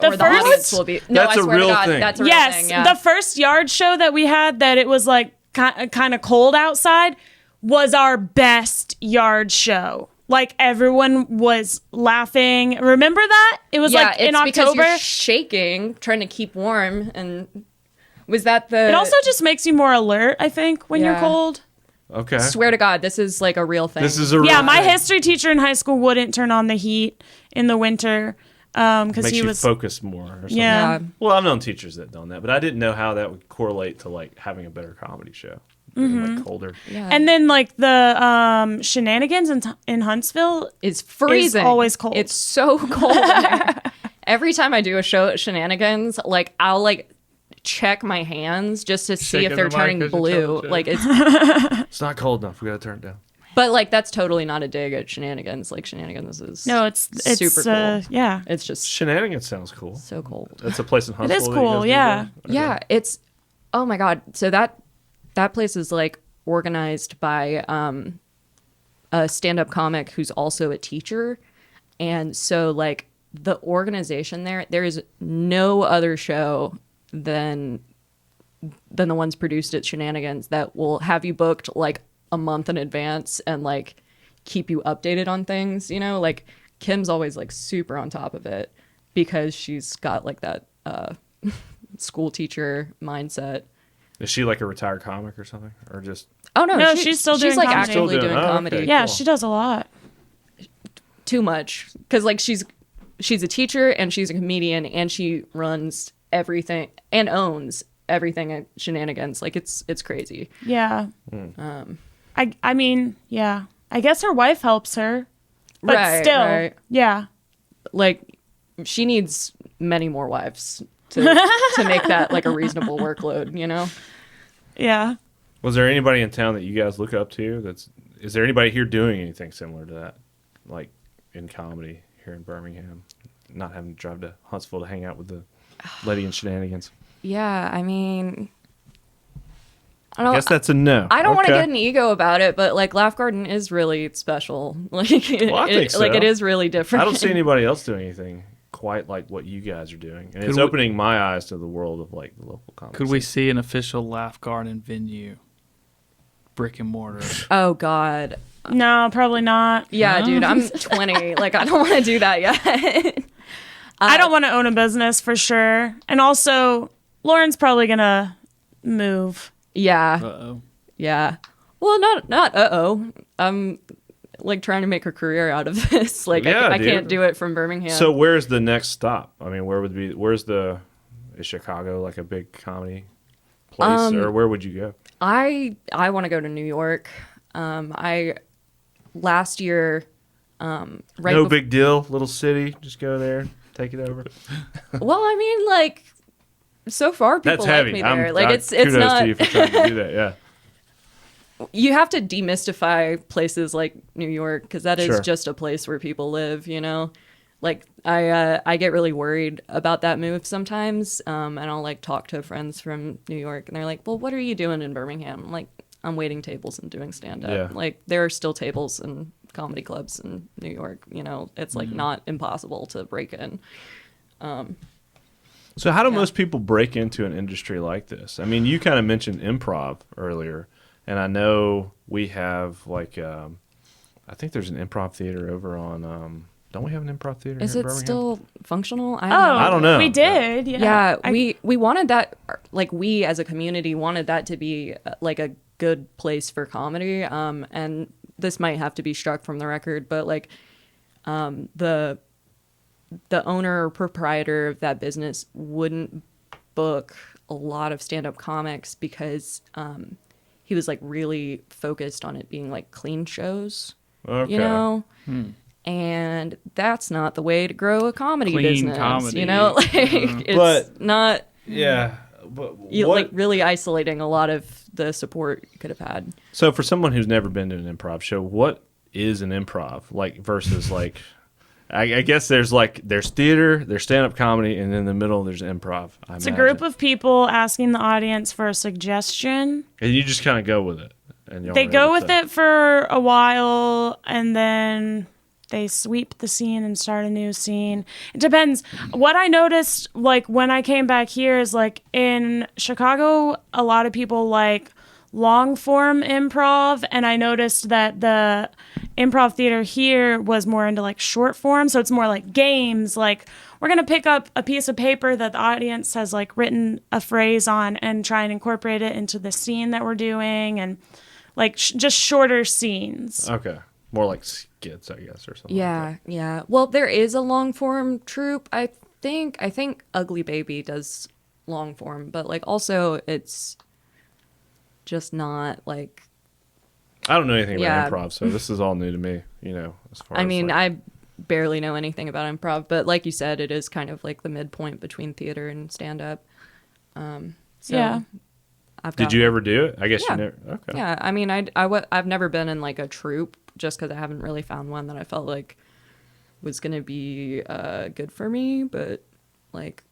or The the first- audience will be. No, That's I a swear real to God, thing. that's a real Yes, thing. Yeah. the first yard show that we had that it was like kind of cold outside was our best yard show. Like everyone was laughing. Remember that? It was like in it's because October. you're shaking, trying to keep warm, and was that the? It also just makes you more alert, I think, when you're Yeah. cold. Okay. swear to God, this is like a real thing. This is a real Yeah, my thing. history teacher in high school wouldn't turn on the heat in the winter because Makes he you was focus more or something. yeah. Well, I've known teachers that done that, but I didn't know how that would correlate to like having a better comedy show. Being, like colder. Yeah. And then like the shenanigans in Huntsville. It's freezing. always cold. It's so cold in there. Every time I do a show at Shenanigans, like I'll like check my hands just to see Shaking if they're the mic turning as you tell blue. the joke. Like it's, It's not cold enough. We gotta turn it down. but like that's totally not a dig at Shenanigans. Like Shenanigans is No, it's super cool. Yeah. It's just Shenanigans sounds cool. so cold. That's a place in Huntsville. is that you cool, guys do yeah. that? Okay. Yeah, it's oh my God. So that place is like organized by a stand-up comic who's also a teacher, and so like the organization there is no other show than than the ones produced at Shenanigans that will have you booked like a month in advance and like keep you updated on things, you know? Like Kim's always like super on top of it because she's got like that school teacher mindset. Is she like a retired comic or something, or just? Oh no, No, she's still doing she's like comedy. actively doing Oh, comedy. okay. Yeah, Cool. she does a lot. Too much because like she's a teacher and she's a comedian and she runs everything and owns everything at Shenanigans. Like it's crazy. Yeah. I mean, yeah. I guess her wife helps her, but Right, still, right. yeah. Like she needs many more wives to make that like a reasonable workload, you know? Yeah. Was there anybody in town that you guys look up to? Is there anybody here doing anything similar to that, like in comedy here in Birmingham? Not having to drive to Huntsville to hang out with the lady in Shenanigans. Yeah, I mean, I guess that's a no. I don't want to Okay. get an ego about it, but like Laugh Garden is really special. Like, Well, I think so. like it is really different. I don't see anybody else doing anything quite like what you guys are doing, and it's we- opening my eyes to the world of like the local comedy. Could we scene. see an official Laugh Garden venue? Brick and mortar. Oh God, No, probably not. yeah, dude, I'm 20. Like I don't want to do that yet. I don't want to own a business for sure. And also, Lauren's probably going to move. Yeah, Uh-oh. yeah. Well, not uh-oh. I'm like trying to make a career out of this. Like Yeah, I dude. can't do it from Birmingham. So where's the next stop? I mean, is Chicago like a big comedy place, or where would you go? I want to go to New York. I last year, right? No big deal, little city. Just go there, take it over. Well, I mean, like so far people That's like heavy. me there. Like it's kudos not. to you for trying to do that. Yeah. You have to demystify places like New York because that is Sure. just a place where people live. You know, like I get really worried about that move sometimes, and I'll like talk to friends from New York, and they're like, "Well, what are you doing in Birmingham?" I'm like, "I'm waiting tables and doing stand up." Yeah. Like there are still tables and comedy clubs in New York. You know, it's like not impossible to break in. So how do most people break into an industry like this? I mean, you kind of mentioned improv earlier, and I know we have like, I think there's an improv theater over on. Don't we have an improv theater? Is here it in Birmingham? still functional? I don't know. We did. Yeah. Yeah, we wanted that, like we as a community wanted that to be like a good place for comedy. And this might have to be struck from the record, but like the owner or proprietor of that business wouldn't book a lot of stand-up comics because he was like really focused on it being like clean shows, Okay. you know? And that's not the way to grow a comedy Clean business, comedy. you know? Like it's But- not Yeah. But you what, like really isolating a lot of the support you could have had. so for someone who's never been to an improv show, what is an improv like versus like? I guess there's theater, there's stand-up comedy, and in the middle there's improv. It's a group of people asking the audience for a suggestion. and you just kind of go with it. And y'all They know go what with to- it for a while and then they sweep the scene and start a new scene. It depends. What I noticed like when I came back here is like in Chicago, a lot of people like long form improv, and I noticed that the improv theater here was more into like short form, so it's more like games, like we're going to pick up a piece of paper that the audience has like written a phrase on and try and incorporate it into the scene that we're doing, and like just shorter scenes. Okay. More like skits, I guess, or something. Yeah, yeah. Well, there is a long form troupe. I think Ugly Baby does long form, but like also it's just not like. I don't know anything Yeah. about improv, so this is all new to me. You know, as far I as mean, like, I barely know anything about improv, but like you said, it is kind of like the midpoint between theater and stand up. So Yeah. did you ever do it? I guess Yeah. you never. Okay. Yeah, I mean, I've never been in like a troupe just because I haven't really found one that I felt like was gonna be good for me. But like,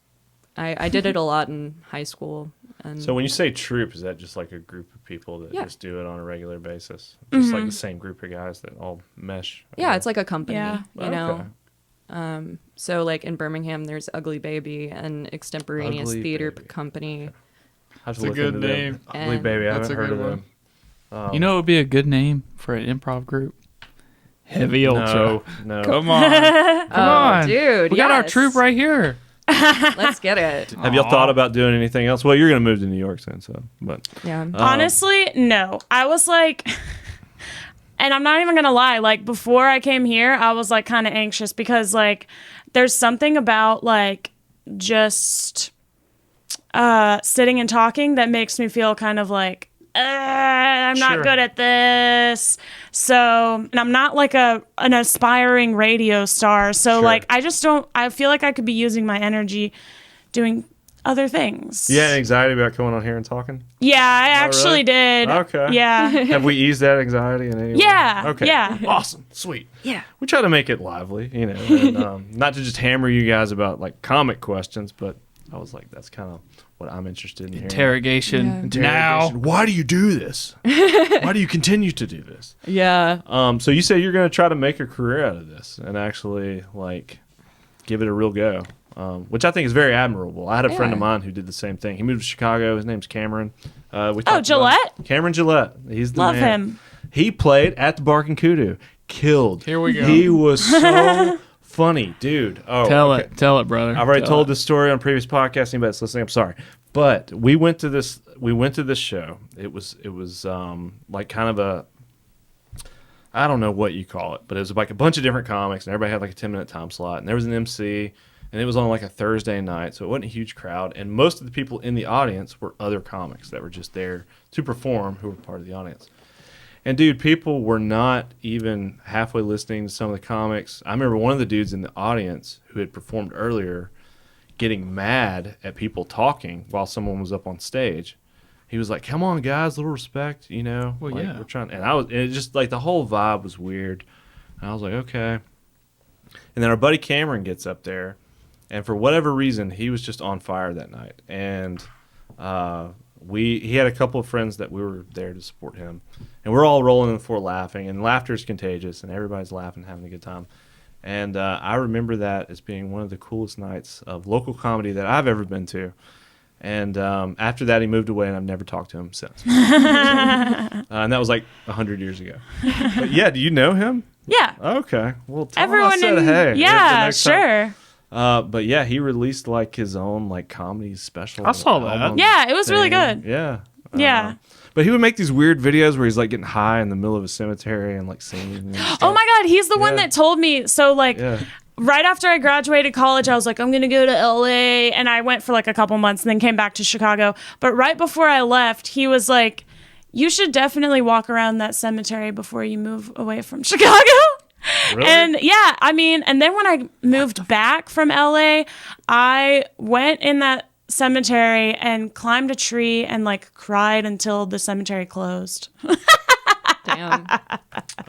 I did it a lot in high school. And So when you say troupe, is that just like a group of people that Yeah. just do it on a regular basis? Just like the same group of guys that all mesh? yeah, it's like a company. Yeah. You know. So like in Birmingham, there's Ugly Baby, an extemporaneous Ugly theater Baby. company. I have to It's a look good into them. name. Ugly Baby. I That's haven't a heard good of one. them. You know, it would be a good name for an improv group. Heavy Ultra. No. Come on. Come on. dude, We got our yes. troop right here. Let's get it. Have y'all thought about doing anything else? Well, you're gonna move to New York soon, so but Yeah. Honestly, no. I was like, and I'm not even gonna lie, like before I came here, I was like kind of anxious because like there's something about like just sitting and talking that makes me feel kind of like I'm Sure. not good at this. So, and I'm not like an aspiring radio star. So Sure. like I feel like I could be using my energy doing other things. you had anxiety about coming on here and talking. Yeah, I really? actually did. Okay. Yeah. Have we eased that anxiety in any way? Yeah, Okay. yeah. Awesome. Sweet. Yeah. We try to make it lively, you know, and, not to just hammer you guys about like comic questions, but I was like, that's kind of what I'm interested in hearing. Interrogation. Yeah. Now. Why do you do this? Why do you continue to do this? Yeah. So you say you're going to try to make a career out of this and actually like give it a real go, which I think is very admirable. I had a friend of mine who did the same thing. He moved to Chicago. His name's Cameron. We talked about- Gillette? Cameron Gillette. He's the Love man. him. He played at the Bark and Kudu. Killed. Here we go. He was so funny, dude. Oh, Tell okay. it. Tell it, brother. I've already Tell told it. this story on previous podcasts. Anybody that's listening, I'm sorry, but we went to this show. It was like kind of a, I don't know what you call it, but it was like a bunch of different comics, and everybody had like a 10-minute time slot, and there was an MC, and it was on like a Thursday night, so it wasn't a huge crowd, and most of the people in the audience were other comics that were just there to perform, who were part of the audience. And dude, people were not even halfway listening to some of the comics. I remember one of the dudes in the audience who had performed earlier getting mad at people talking while someone was up on stage. He was like, "Come on, guys, a little respect, you know." Well, like, yeah. we're trying. And it just like the whole vibe was weird. And I was like, okay. And then our buddy Cameron gets up there, and for whatever reason, he was just on fire that night. And he had a couple of friends that we were there to support him, and we're all rolling on the floor laughing, and laughter is contagious, and everybody's laughing, having a good time. And I remember that as being one of the coolest nights of local comedy that I've ever been to. And after that, he moved away, and I've never talked to him since. And that was like 100 years ago. But yeah, do you know him? Yeah. Okay. Well, tell Everyone him I said in hey. the yeah, next time. sure. But yeah, he released like his own like comedy special. I saw that. album Yeah, it was really thing. good. Yeah. Yeah. But he would make these weird videos where he's like getting high in the middle of a cemetery and like singing. And stuff. Oh my God, he's the one Yeah. that told me. So like Yeah. right after I graduated college, I was like, I'm going to go to LA. And I went for like a couple months and then came back to Chicago. But right before I left, he was like, you should definitely walk around that cemetery before you move away from Chicago. Really? And yeah, I mean, and then when I moved back from LA, I went in that cemetery and climbed a tree and like cried until the cemetery closed. Damn.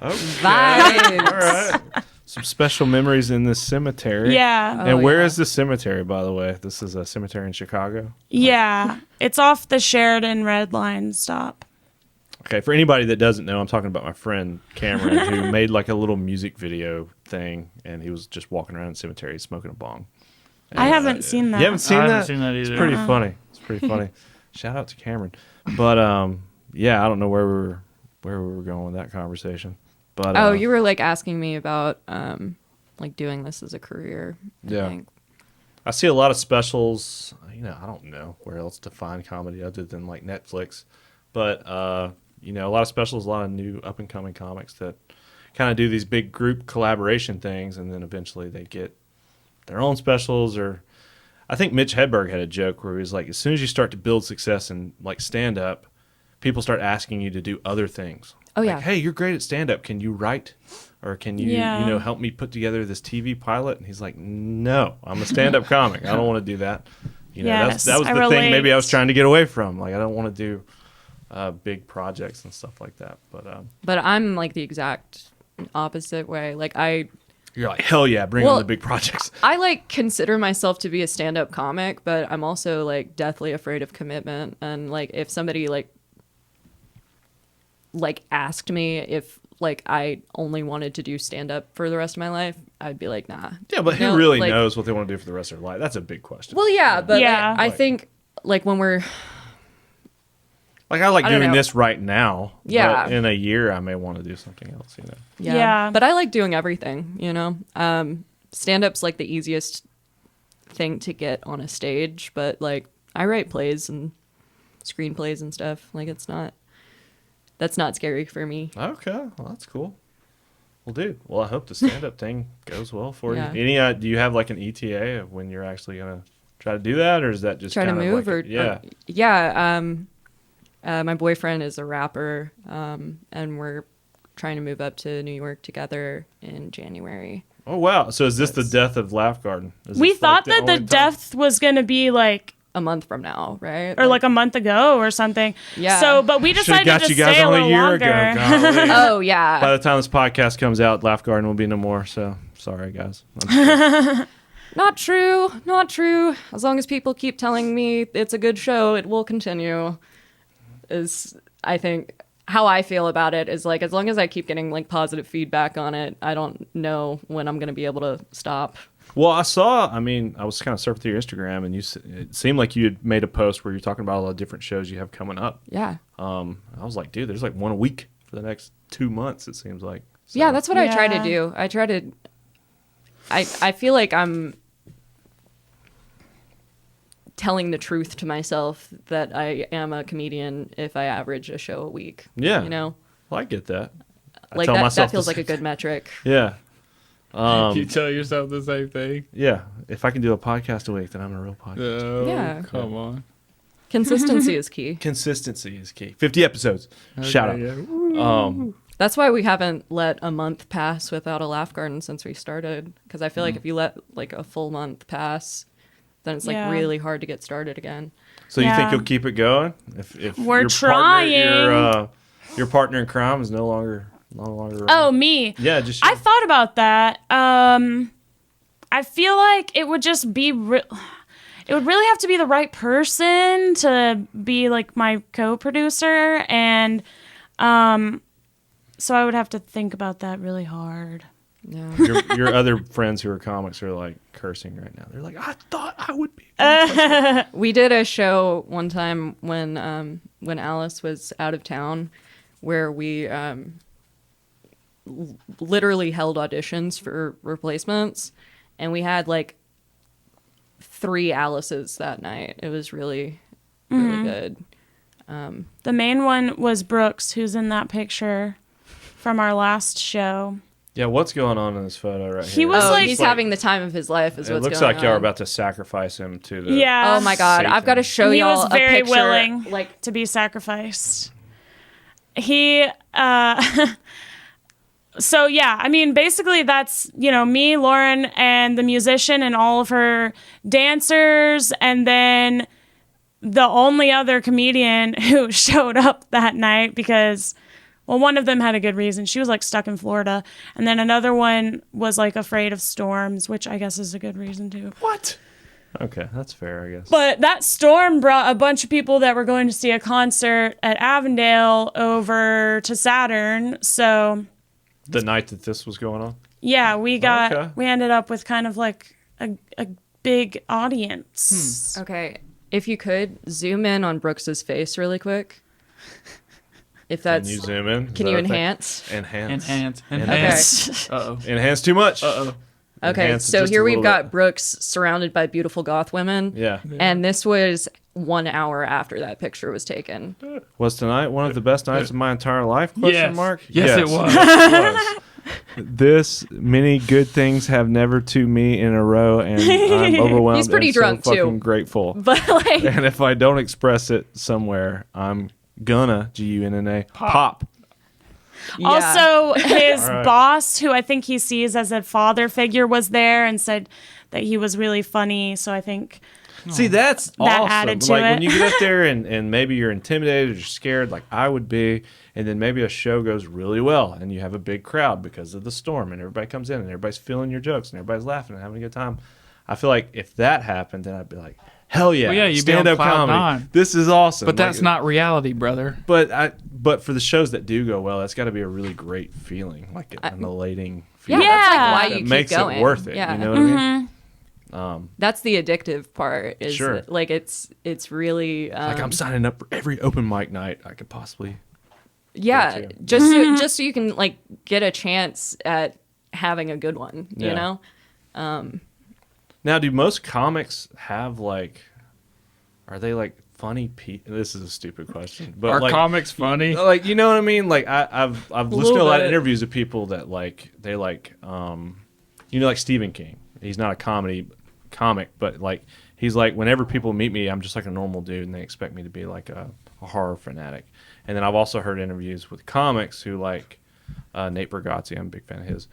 Okay. Vibes. All right. Some special memories in this cemetery. Yeah. And where yeah. is the cemetery, by the way? This is a cemetery in Chicago. Yeah. It's off the Sheridan Red Line stop. Okay, for anybody that doesn't know, I'm talking about my friend Cameron, who made like a little music video thing, and he was just walking around the cemetery smoking a bong. I haven't seen that. You haven't seen I that? haven't seen that either. It's pretty funny. It's pretty funny. Shout out to Cameron. But yeah, I don't know where we were going with that conversation. But Oh, you were like asking me about like doing this as a career. I Yeah. think. I see a lot of specials. You know, I don't know where else to find comedy other than like Netflix. But you know, a lot of specials, a lot of new up and coming comics that kind of do these big group collaboration things, and then eventually they get their own specials. Or I think Mitch Hedberg had a joke where he was like, as soon as you start to build success in like stand up, people start asking you to do other things. Oh, Like, yeah. hey, you're great at stand up. Can you write? Or can you, Yeah. you know, help me put together this TV pilot? And he's like, no, I'm a stand up comic. I don't want to do that. You know, Yes, that was I the thing maybe I relate. was trying to get away from. Like, I don't want to do big projects and stuff like that. But I'm like the exact opposite way. Like You're like, hell yeah, bring Well, on the big projects. I like consider myself to be a stand-up comic, but I'm also like deathly afraid of commitment. And like if somebody like asked me if like I only wanted to do stand-up for the rest of my life, I'd be like, nah. Yeah, but who No, really like- knows what they want to do for the rest of their life? That's a big question. Well, yeah, but Yeah. like, I think like when we're Like I like I don't doing know. this right now. Yeah. But in a year, I may want to do something else. You know. Yeah. But I like doing everything, you know? Stand-up's like the easiest thing to get on a stage, but like I write plays and screenplays and stuff. Like that's not scary for me. Okay, well, that's cool. Well, dude. Well, I hope the stand-up thing goes well for Yeah. you. Any? Do you have like an ETA of when you're actually gonna try to do that, or is that just Try to kind of move like my boyfriend is a rapper, and we're trying to move up to New York together in January. Oh wow! So is this the death of Laugh Garden? Is We this, thought like, that the only time? death was going to be like, A month from now, right? or like a month ago or something. Yeah. So, but we Should've decided got to you guys stay a on little a year longer. ago. Golly. Oh yeah. By the time this podcast comes out, Laugh Garden will be no more. So sorry, guys. I'm just kidding. Not true. Not true. As long as people keep telling me it's a good show, it will continue. Is I think how I feel about it is like as long as I keep getting like positive feedback on it, I don't know when I'm going to be able to stop. Well, I saw. I mean, I was kind of surfing through your Instagram, and it seemed like you had made a post where you're talking about a lot of different shows you have coming up. Yeah. I was like, dude, there's like one a week for the next 2 months. It seems like. So, Yeah, that's what I try to Yeah. do. I try to I feel like I'm telling the truth to myself that I am a comedian if I average a show a week. Yeah. You know? Well, I get that. I Like tell that myself feels the like a same good thing. metric. Yeah. You tell yourself the same thing. Yeah. If I can do a podcast a week, then I'm a real podcast. Oh, Yeah. come on. Consistency is key. Consistency is key. 50 episodes. Shout out. Okay, yeah. That's why we haven't let a month pass without a Laugh Garden since we started. Because I feel like if you let like a full month pass, then it's like Yeah. really hard to get started again. So you think Yeah. you'll keep it going? If We're your trying. Partner, your partner in crime is no longer around? Oh, me. Yeah, just I thought about that. I feel like it would just be it would really have to be the right person to be like my co-producer, and so I would have to think about that really hard. Yeah. your other friends who are comics are like cursing right now. They're like, I thought I would be. We did a show one time when Alice was out of town, where we literally held auditions for replacements, and we had like 3 Alices that night. It was really good. The main one was Brooks, who's in that picture from our last show. Yeah, what's going on in this photo right here? He was like- he's having the time of his life. Is It what's looks going like y'all are on. about to sacrifice him to the. Yeah. Oh my god! I've got to show He y'all was a very picture. willing Like to be sacrificed. He so yeah, I mean basically that's, me, Lauren, and the musician and all of her dancers, and then the only other comedian who showed up that night because one of them had a good reason. She was like stuck in Florida, and then another one was like afraid of storms, which I guess is a good reason too. What? Okay, that's fair, I guess. But that storm brought a bunch of people that were going to see a concert at Avondale over to Saturn. So The night that this was going on? yeah, we Okay. ended up with kind of like a big audience. okay, if you could zoom in on Brooks's face really quick. If Can that's you zoom in? Is can that you a thing? enhance? Enhance. Enhance. Uh-oh. Enhance too much. Uh-oh. Okay, Enhance so just a here we've little got bit. Brooks surrounded by beautiful goth women. Yeah. And this was 1 hour after that picture was taken. Was tonight one of the best nights of my entire life? Question Yes. mark. Yes, it was. Yes, it was. This many good things have never to me in a row, and I'm overwhelmed. He's pretty and drunk, so too. fucking grateful. But like And if I don't express it somewhere, I'm gonna Gunna pop. yeah. Also, his All right. boss, who I think he sees as a father figure, was there and said that he was really funny. So I think See, that's That awesome. added to like it. when you get up there and maybe you're intimidated or you're scared, like I would be, and then maybe a show goes really well and you have a big crowd because of the storm and everybody comes in and everybody's feeling your jokes and everybody's laughing and having a good time. I feel like if that happened, then I'd be like, hell yeah, Well, yeah, you'd be on stand-up cloud comedy. nine. This is awesome. But that's Like, not reality, brother. But for the shows that do go well, that's got to be a really great feeling, like an elating yeah, feeling. that's like why that you keep makes going. it worth it. Yeah. You know what I mean? That's the addictive part. Is Sure. that, like it's really Like I'm signing up for every open mic night I could possibly. yeah, too. just so you can like get a chance at having a good one. Yeah. You know. Now, do most comics have like? Are they like funny people? This is a stupid question, but Are like, comics funny? like you know what I mean? Like I've listened to a lot of bit. interviews of people that like they like like Stephen King. He's not a comic, but like he's like whenever people meet me, I'm just like a normal dude, and they expect me to be like a horror fanatic. And then I've also heard interviews with comics who like Nate Bargatze. I'm a big fan of his.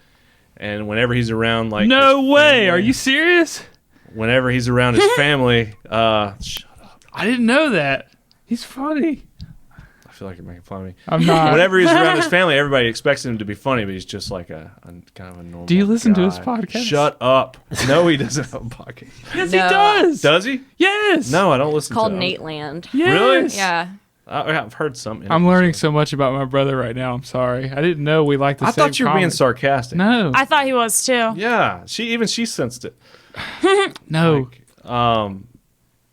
And whenever he's around, like No his way. family- Are you serious? Whenever he's around his family, shut up. I didn't know that. He's funny. I feel like you're making fun of me. I'm not. Whenever he's around his family, everybody expects him to be funny, but he's just like a kind of a normal. Do you listen to his guy. podcast? Shut up. No, he doesn't have a podcast. Yes, No. he does. Does he? Yes. No, I don't listen Called to him. Nate Land. Yes. Really? Yeah. I've heard some. I'm learning interviews. so much about my brother right now. I'm sorry. I didn't know we liked the I same thought you were being comics. sarcastic. No. I thought he was too. Yeah, she sensed it. no. Like,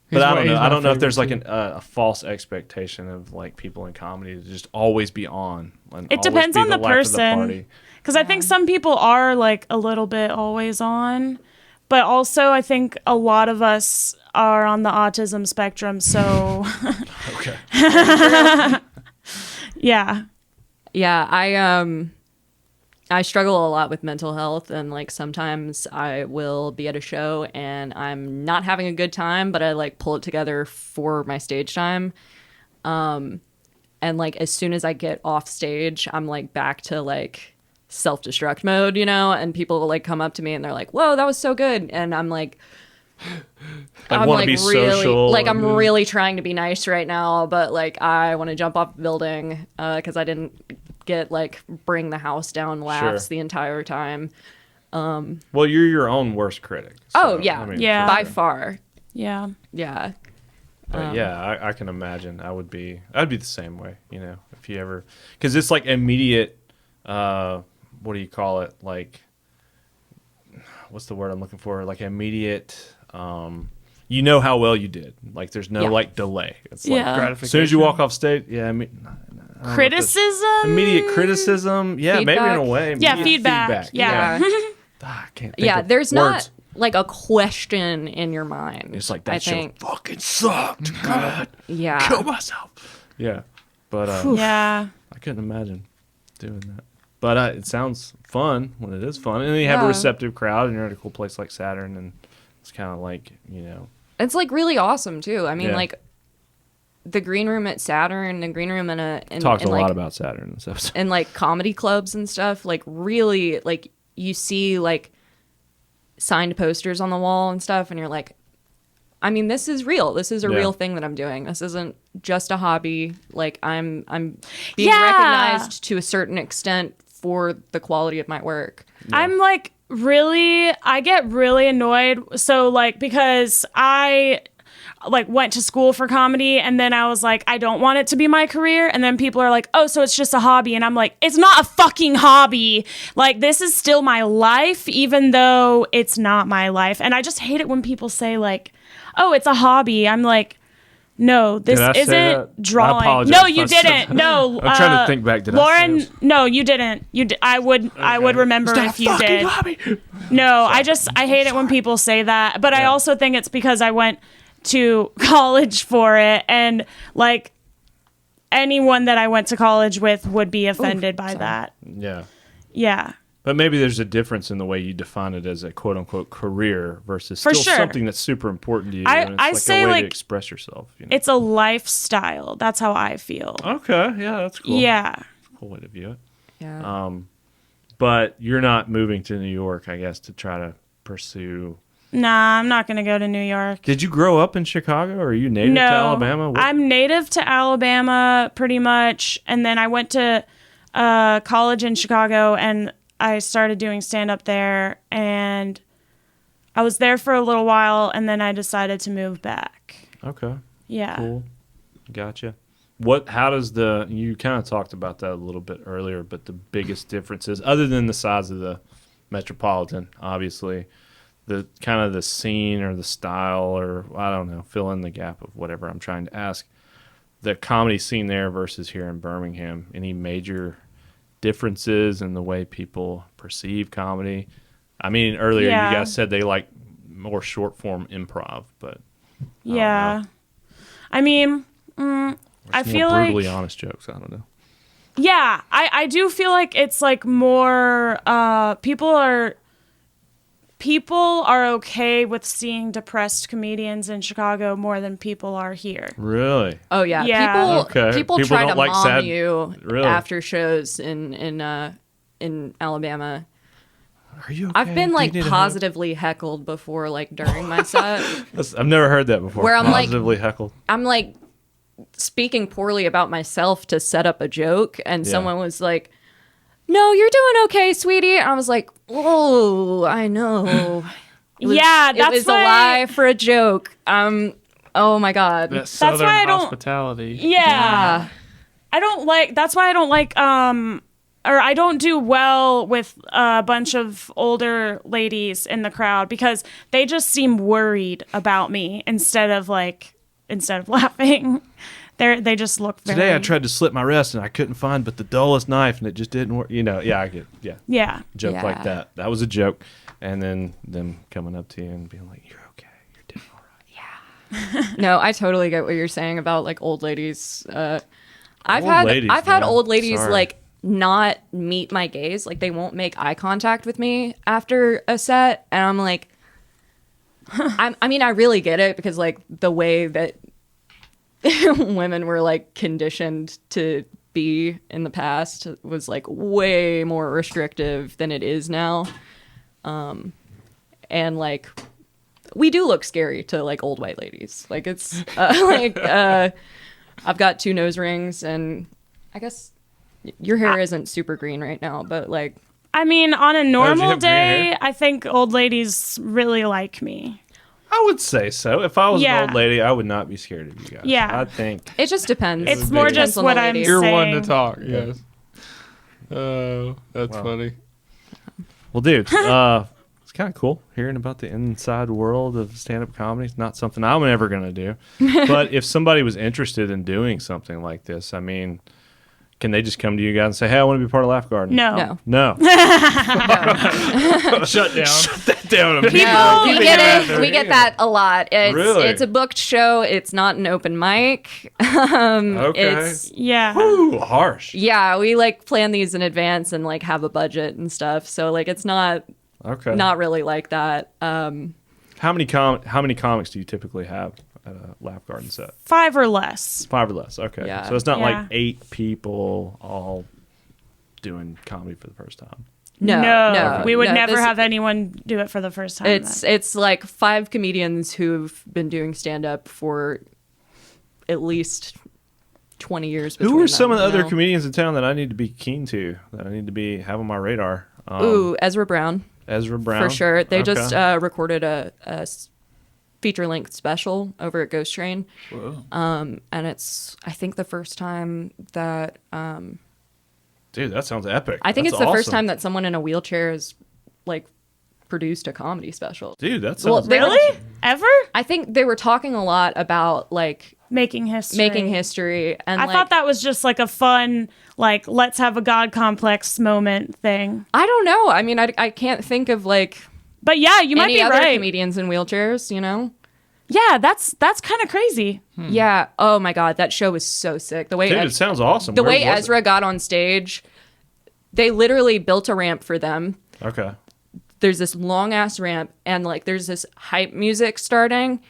but He's I my- don't know. he's I my don't know if there's like favorite, a false expectation of like people in comedy to just always be on. And It always depends be on the life of the person. party. Because I think some people are like a little bit always on, but also I think a lot of us are on the autism spectrum. So Okay. yeah, Yeah, I struggle a lot with mental health, and like sometimes I will be at a show and I'm not having a good time, but I like pull it together for my stage time. And like as soon as I get off stage, I'm like back to like self-destruct mode, you know, and people will like come up to me and they're like, "Whoa, that was so good." And I'm like I'm wanna like be really social like I'm and- really trying to be nice right now, but like I want to jump off the building because I didn't get like bring the house down laughs Sure. the entire time. Well, you're your own worst critic. Oh, yeah. Yeah. for By sure. far. yeah. Yeah. But yeah, I can imagine. I'd be the same way, you know, if you ever, because it's like immediate. What do you call it? Like, what's the word I'm looking for? Like immediate. You know how well you did. Like, there's no Yeah. like delay. It's Yeah. like as soon as you walk off stage. Yeah, I mean, I don't know if that's- Criticism. Immediate criticism. Yeah, maybe in a Feedback. way. Yeah, immediate feedback. Yeah. I can't think Yeah, of there's words. not like a question in your mind. It's like I that show think. fucking sucked. God, Yeah. kill myself. Yeah, but Yeah. I couldn't imagine doing that. But it sounds fun when it is fun, and then you have a Yeah. receptive crowd, and you're at a cool place like Saturn, and it's kind of like, you know, It's like really awesome too. I mean, Yeah. like the green room at Saturn, the green room in talked a like, lot about Saturn and stuff. and like comedy clubs and stuff. Like really, like you see like signed posters on the wall and stuff, and you're like, I mean, this is real. This is a Yeah. real thing that I'm doing. This isn't just a hobby. Like I'm being Yeah. recognized to a certain extent for the quality of my work. I'm like I get really annoyed. So like, because I like went to school for comedy and then I was like, I don't want it to be my career. And then people are like, oh, so it's just a hobby. And I'm like, it's not a fucking hobby. Like, this is still my life, even though it's not my life. And I just hate it when people say like, oh, it's a hobby. I'm like, no, this Did I say isn't that? I drawing. apologize No, if you I said didn't. that. No, I'm trying to think back. Did I say Lauren, it? no, you didn't. I would remember if you did. Hobby. No, I hate it when people say that. But I Yeah. also think it's because I went to college for it, and like anyone that I went to college with would be offended by that. Yeah. Yeah. But maybe there's a difference in the way you define it as a quote unquote career versus For still sure. something that's super important to you. I- and it's I like say, a way like, to express yourself. You know? It's a lifestyle. That's how I feel. Okay, yeah, that's cool. Yeah. Cool way to view it. Yeah. But you're not moving to New York, I guess, to try to pursue. Nah, I'm not going to go to New York. Did you grow up in Chicago, or are you native No, to Alabama? What- I'm native to Alabama pretty much. And then I went to college in Chicago and I started doing stand up there. And I was there for a little while and then I decided to move back. Okay, Yeah. cool, gotcha. How does you kind of talked about that a little bit earlier, but the biggest differences, other than the size of the metropolitan, obviously, the kind of the scene or the style, or I don't know, fill in the gap of whatever I'm trying to ask. The comedy scene there versus here in Birmingham. Any major differences in the way people perceive comedy? I mean, earlier Yeah. you guys said they like more short form improv, but Yeah. I mean, I feel more like brutally honest jokes. I don't know. yeah, I do feel like it's like more people are okay with seeing depressed comedians in Chicago more than people are here. Really? Oh yeah, Yeah. people Okay. people People try don't to like mom sad- you Really? after shows in Alabama. Are you okay? Oh, I've been Do you like need a hug? positively heckled before, like during my set. I've never heard that before. Where I'm like- positively heckled. I'm like speaking poorly about myself to set up a joke, and Yeah. someone was like, "No, you're doing okay, sweetie." And I was like, "Oh, I know." It was, Yeah, it that's was a why- lie for a joke. Oh my god. That southern why I don't- hospitality. Yeah. That's why I don't like or I don't do well with a bunch of older ladies in the crowd because they just seem worried about me instead of laughing. They just look very Today I tried to slit my wrist and I couldn't find but the dullest knife and it just didn't work. You know, yeah, I get Yeah. joke Yeah. like that. That was a joke. And then them coming up to you and being like, "You're okay. You're doing all right." No, I totally get what you're saying about like old ladies. I've Old had ladies, had man. old ladies Sorry. like not meet my gaze. Like they won't make eye contact with me after a set, and I'm like, I mean, I really get it because like the way that women were like conditioned to be in the past was like way more restrictive than it is now. And like we do look scary to like old white ladies. Like it's I've got 2 nose rings and I guess your hair isn't super green right now, but like I mean, on a you normal have green day, hair? I think old ladies really like me. I would say so. If I was Yeah. an old lady, I would not be scared of you guys. Yeah. I think it just depends. It's would more be- just Depends on what the I'm lady. You're saying. one to talk. Yes. Oh, that's Wow. funny. Well, dude, it's kind of cool hearing about the inside world of stand-up comedy. It's not something I'm ever going to do. But if somebody was interested in doing something like this, I mean, can they just come to you guys and say, "Hey, I want to be part of Laugh Garden"? No. No. No. Shut down. Shut that down. People- No, Keep we it get in it. We get that a lot. Really? It's a booked show. It's not an open mic. Okay. It's Yeah. Ooh, harsh. yeah, we like plan these in advance and like have a budget and stuff. So like it's not Okay. really like that. How many comics do you typically have at a Laugh Garden set? 5 or less. 5 or less. Okay. Yeah. So it's not Yeah. like 8 people all doing comedy for the first time. No, We would no, never this- have anyone do it for the first time. It's like 5 comedians who've been doing stand up for at least 20 years. Who between are some them, of the you other know? comedians in town that I need to be keen to, that I need to have on my radar? Ooh, Ezra Brown Ezra Brown. for sure. They Okay. just recorded a feature length special over at Ghost Train. Whoa. And it's I think the first time that Dude, that sounds epic. I think That's it's the first awesome. time that someone in a wheelchair has like produced a comedy special. Dude, that Well, sounds they were- Really? Ever? I think they were talking a lot about like Making history. making history and I like, thought that was just like a fun, like, let's have a God complex moment thing. I don't know. I mean, I can't think of like But yeah, you might any be other right. comedians in wheelchairs, you know? Yeah, that's kind of crazy. Yeah. Oh my god, that show was so sick. The way Dude, it sounds awesome. the Where way was it? Ezra got on stage, they literally built a ramp for them. Okay. There's this long ass ramp and like there's this hype music starting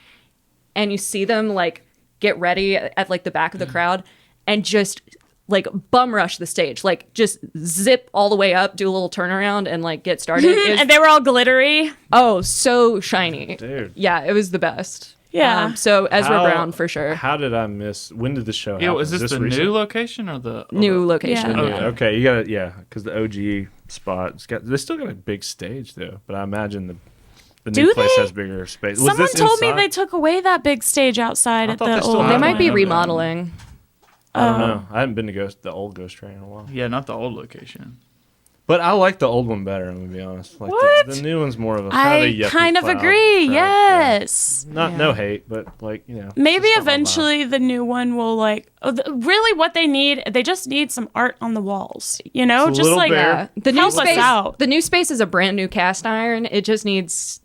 and you see them like get ready at like the back of the crowd and just like bum rush the stage, like just zip all the way up, do a little turnaround and like get started. It was- And they were all glittery. oh, so shiny. Dude. Yeah, it was the best. Yeah. So Ezra How- Brown for sure. How did I miss? When did the show happen? Yeah, is this the recent? new location or the New location. Yeah. Oh, Yeah. okay, you got it. Yeah, because the OG spot, they still got a big stage though. But I imagine the Do new place they? has bigger space. Was Someone this told me inside? they took away that big stage outside I at thought they the still old. have They might be one. remodeling. I don't know. I haven't been to the old Ghost Train in a while. Yeah, not the old location. But I like the old one better. I'm gonna be honest. Like What? The new one's more of a I yuppie kind of cloud agree. crowd. Yes. Yeah. Not Yeah. no hate, but like Maybe it's just not my vibe. eventually the new one will really what they need. They just need some art on the walls. You know, It's a just little like bare. Yeah. The new help us space. out. The new space is a brand new cast iron. It just needs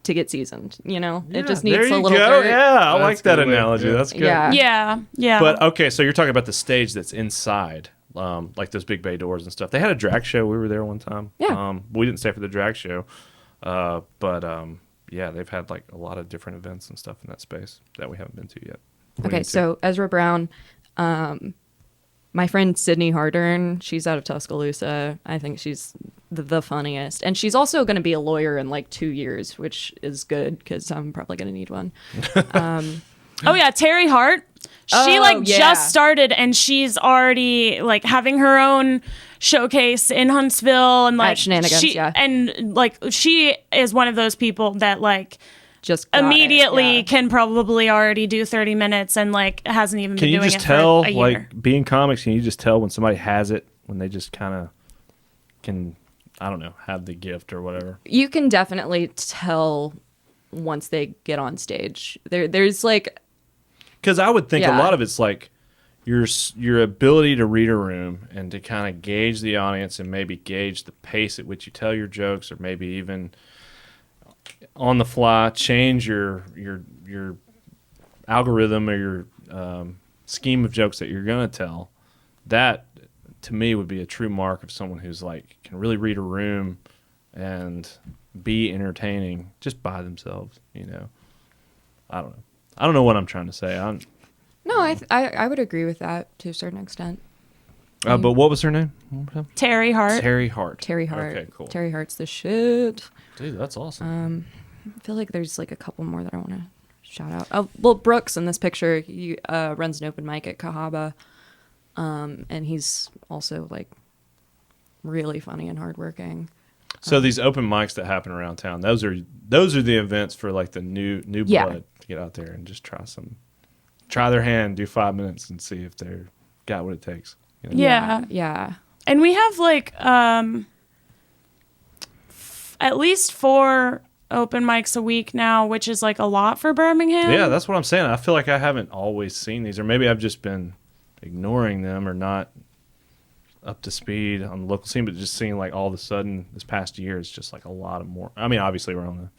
to get seasoned. You know, it just there needs a you little go. dirt. Yeah, I That's like that good way. analogy. Yeah. That's good. Yeah. Yeah. But okay, so you're talking about the stage that's inside, like those big bay doors and stuff. They had a drag show. We were there one time. Yeah. We didn't stay for the drag show, but yeah, they've had like a lot of different events and stuff in that space that we haven't been to yet. We Okay, need to. so Ezra Brown, my friend Sydney Hardern, she's out of Tuscaloosa. I think she's the funniest. And she's also going to be a lawyer in like 2 years, which is good because I'm probably going to need one. Oh yeah, Terry Hart. She Oh, yeah. just started and she's already like having her own showcase in Huntsville and like Shenanigans, she yeah. and like she is one of those people that like Just got it, immediately yeah. can probably already do 30 minutes and like hasn't even Can been you doing just it tell, for a year. like being comics? Can you just tell when somebody has it, when they just kind of can, I don't know, have the gift or whatever? You can definitely tell once they get on stage. There's like, Because I would think a Yeah. lot of it's like your ability to read a room and to kind of gauge the audience and maybe gauge the pace at which you tell your jokes, or maybe even on the fly change your algorithm or your scheme of jokes that you're gonna tell. That to me would be a true mark of someone who's like can really read a room and be entertaining just by themselves. You know, I don't know. I don't know what I'm trying to say. no, I would agree with that to a certain extent. But what was her name? One more time? Terry Hart. Terry Hart. Terry Hart. Okay, cool. Terry Hart's the shit. Dude, that's awesome. I feel like there's like a couple more that I want to shout out. Oh, well, Brooks in this picture, he runs an open mic at Cahaba, and he's also like really funny and hardworking. So these open mics that happen around town, those are the events for like the new Yeah. blood to get out there and just try their hand, do 5 minutes, and see if they're got what it takes. You know? Yeah. Yeah. And we have like at least 4 open mics a week now, which is like a lot for Birmingham. Yeah, that's what I'm saying. I feel like I haven't always seen these, or maybe I've just been ignoring them or not up to speed on the local scene, but just seeing like all of a sudden this past year it's just like a lot of more. I mean, obviously we're on the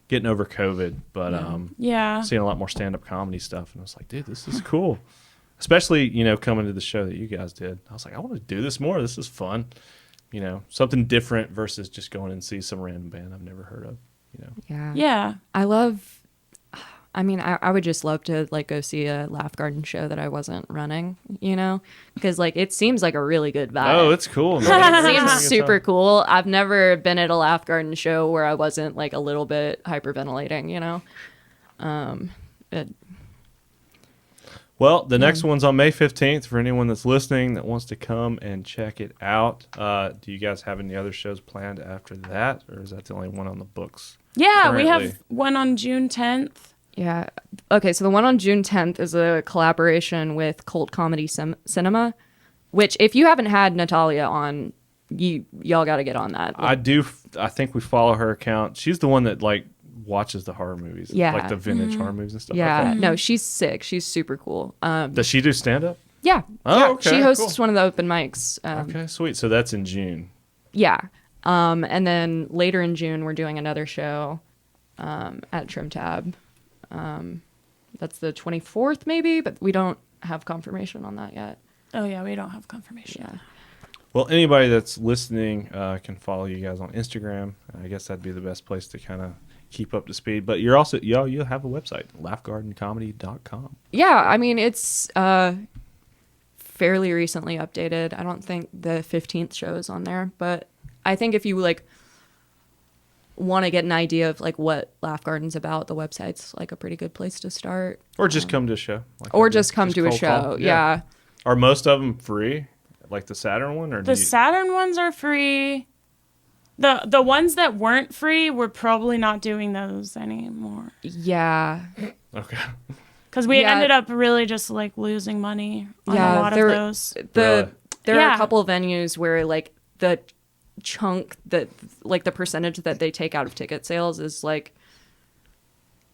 getting over COVID, but Yeah. seeing a lot more stand-up comedy stuff, and I was like, dude, this is cool. Especially, you know, coming to the show that you guys did. I was like, I want to do this more. This is fun. You know, something different versus just going and see some random band I've never heard of, you know. Yeah. Yeah. I mean, I would just love to like go see a Laugh Garden show that I wasn't running, you know, because like it seems like a really good vibe. Oh, it's cool. Man. It seems It's a good super time. cool. I've never been at a Laugh Garden show where I wasn't like a little bit hyperventilating, you know. Well, the next one's on May 15th for anyone that's listening that wants to come and check it out. Do you guys have any other shows planned after that, or is that the only one on the books? Yeah, we Currently. have one on June 10th. Yeah. Okay, so the one on June 10th is a collaboration with Cult Comedy Cinema, which if you haven't had Natalia on, y'all got to get on that. I do. I think we follow her account. She's the one that like watches the horror movies, Yeah. like the vintage horror movies and stuff. Yeah, Okay. no, she's sick. She's super cool. Does she do stand up? Yeah. Oh, yeah. okay, She hosts cool. one of the open mics. Okay, sweet. So that's in June. Yeah. And then later in June, we're doing another show at Trim Tab. That's the 24th, maybe, but we don't have confirmation on that yet. Oh yeah, we don't have confirmation. Yeah. Well, anybody that's listening can follow you guys on Instagram. I guess that'd be the best place to kind of keep up to speed. But you're also you have a website, laughgardencomedy.com. Yeah, I mean, it's fairly recently updated. I don't think the 15th show is on there, but I think if you like want to get an idea of like what Laugh Garden's about, the website's like a pretty good place to start. Or just come to a show. Like Or I did. just come to a cold show. call. Yeah. Are most of them free? Like the Saturn one? Or The do you, Saturn ones are free. The ones that weren't free, we're probably not doing those anymore. Yeah. Okay. Because we Yeah. ended up really just like losing money on Yeah, a lot of there- those. There are Yeah. a couple of venues where like the chunk that, like, the percentage that they take out of ticket sales is like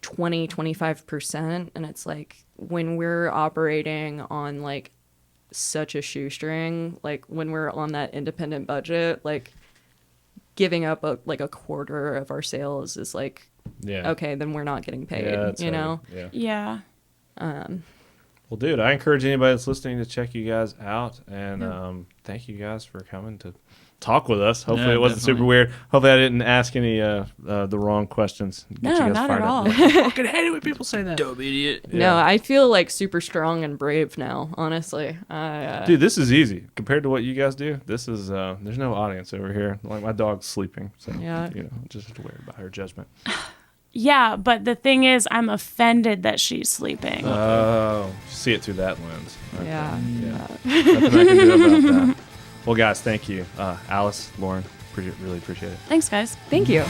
25%. And it's like, when we're operating on like such a shoestring, like when we're on that independent budget, like giving up a quarter of our sales is like, okay, then we're not getting paid, you know? Yeah. Well, dude, I encourage anybody that's listening to check you guys out, and thank you guys for coming to talk with us. Hopefully it wasn't super weird. Hopefully I didn't ask any the wrong questions. No, not at all. I fucking hate it when people say that. Dumb idiot. Yeah. No, I feel like super strong and brave now, honestly. Dude, this is easy compared to what you guys do. This is there's no audience over here. Like, my dog's sleeping, so just worry about her judgment. Yeah, but the thing is, I'm offended that she's sleeping. Oh, see it through that lens. Okay. Yeah. Nothing I can do about that. Well, guys, thank you. Alice, Lauren, really appreciate it. Thanks, guys. Thank you.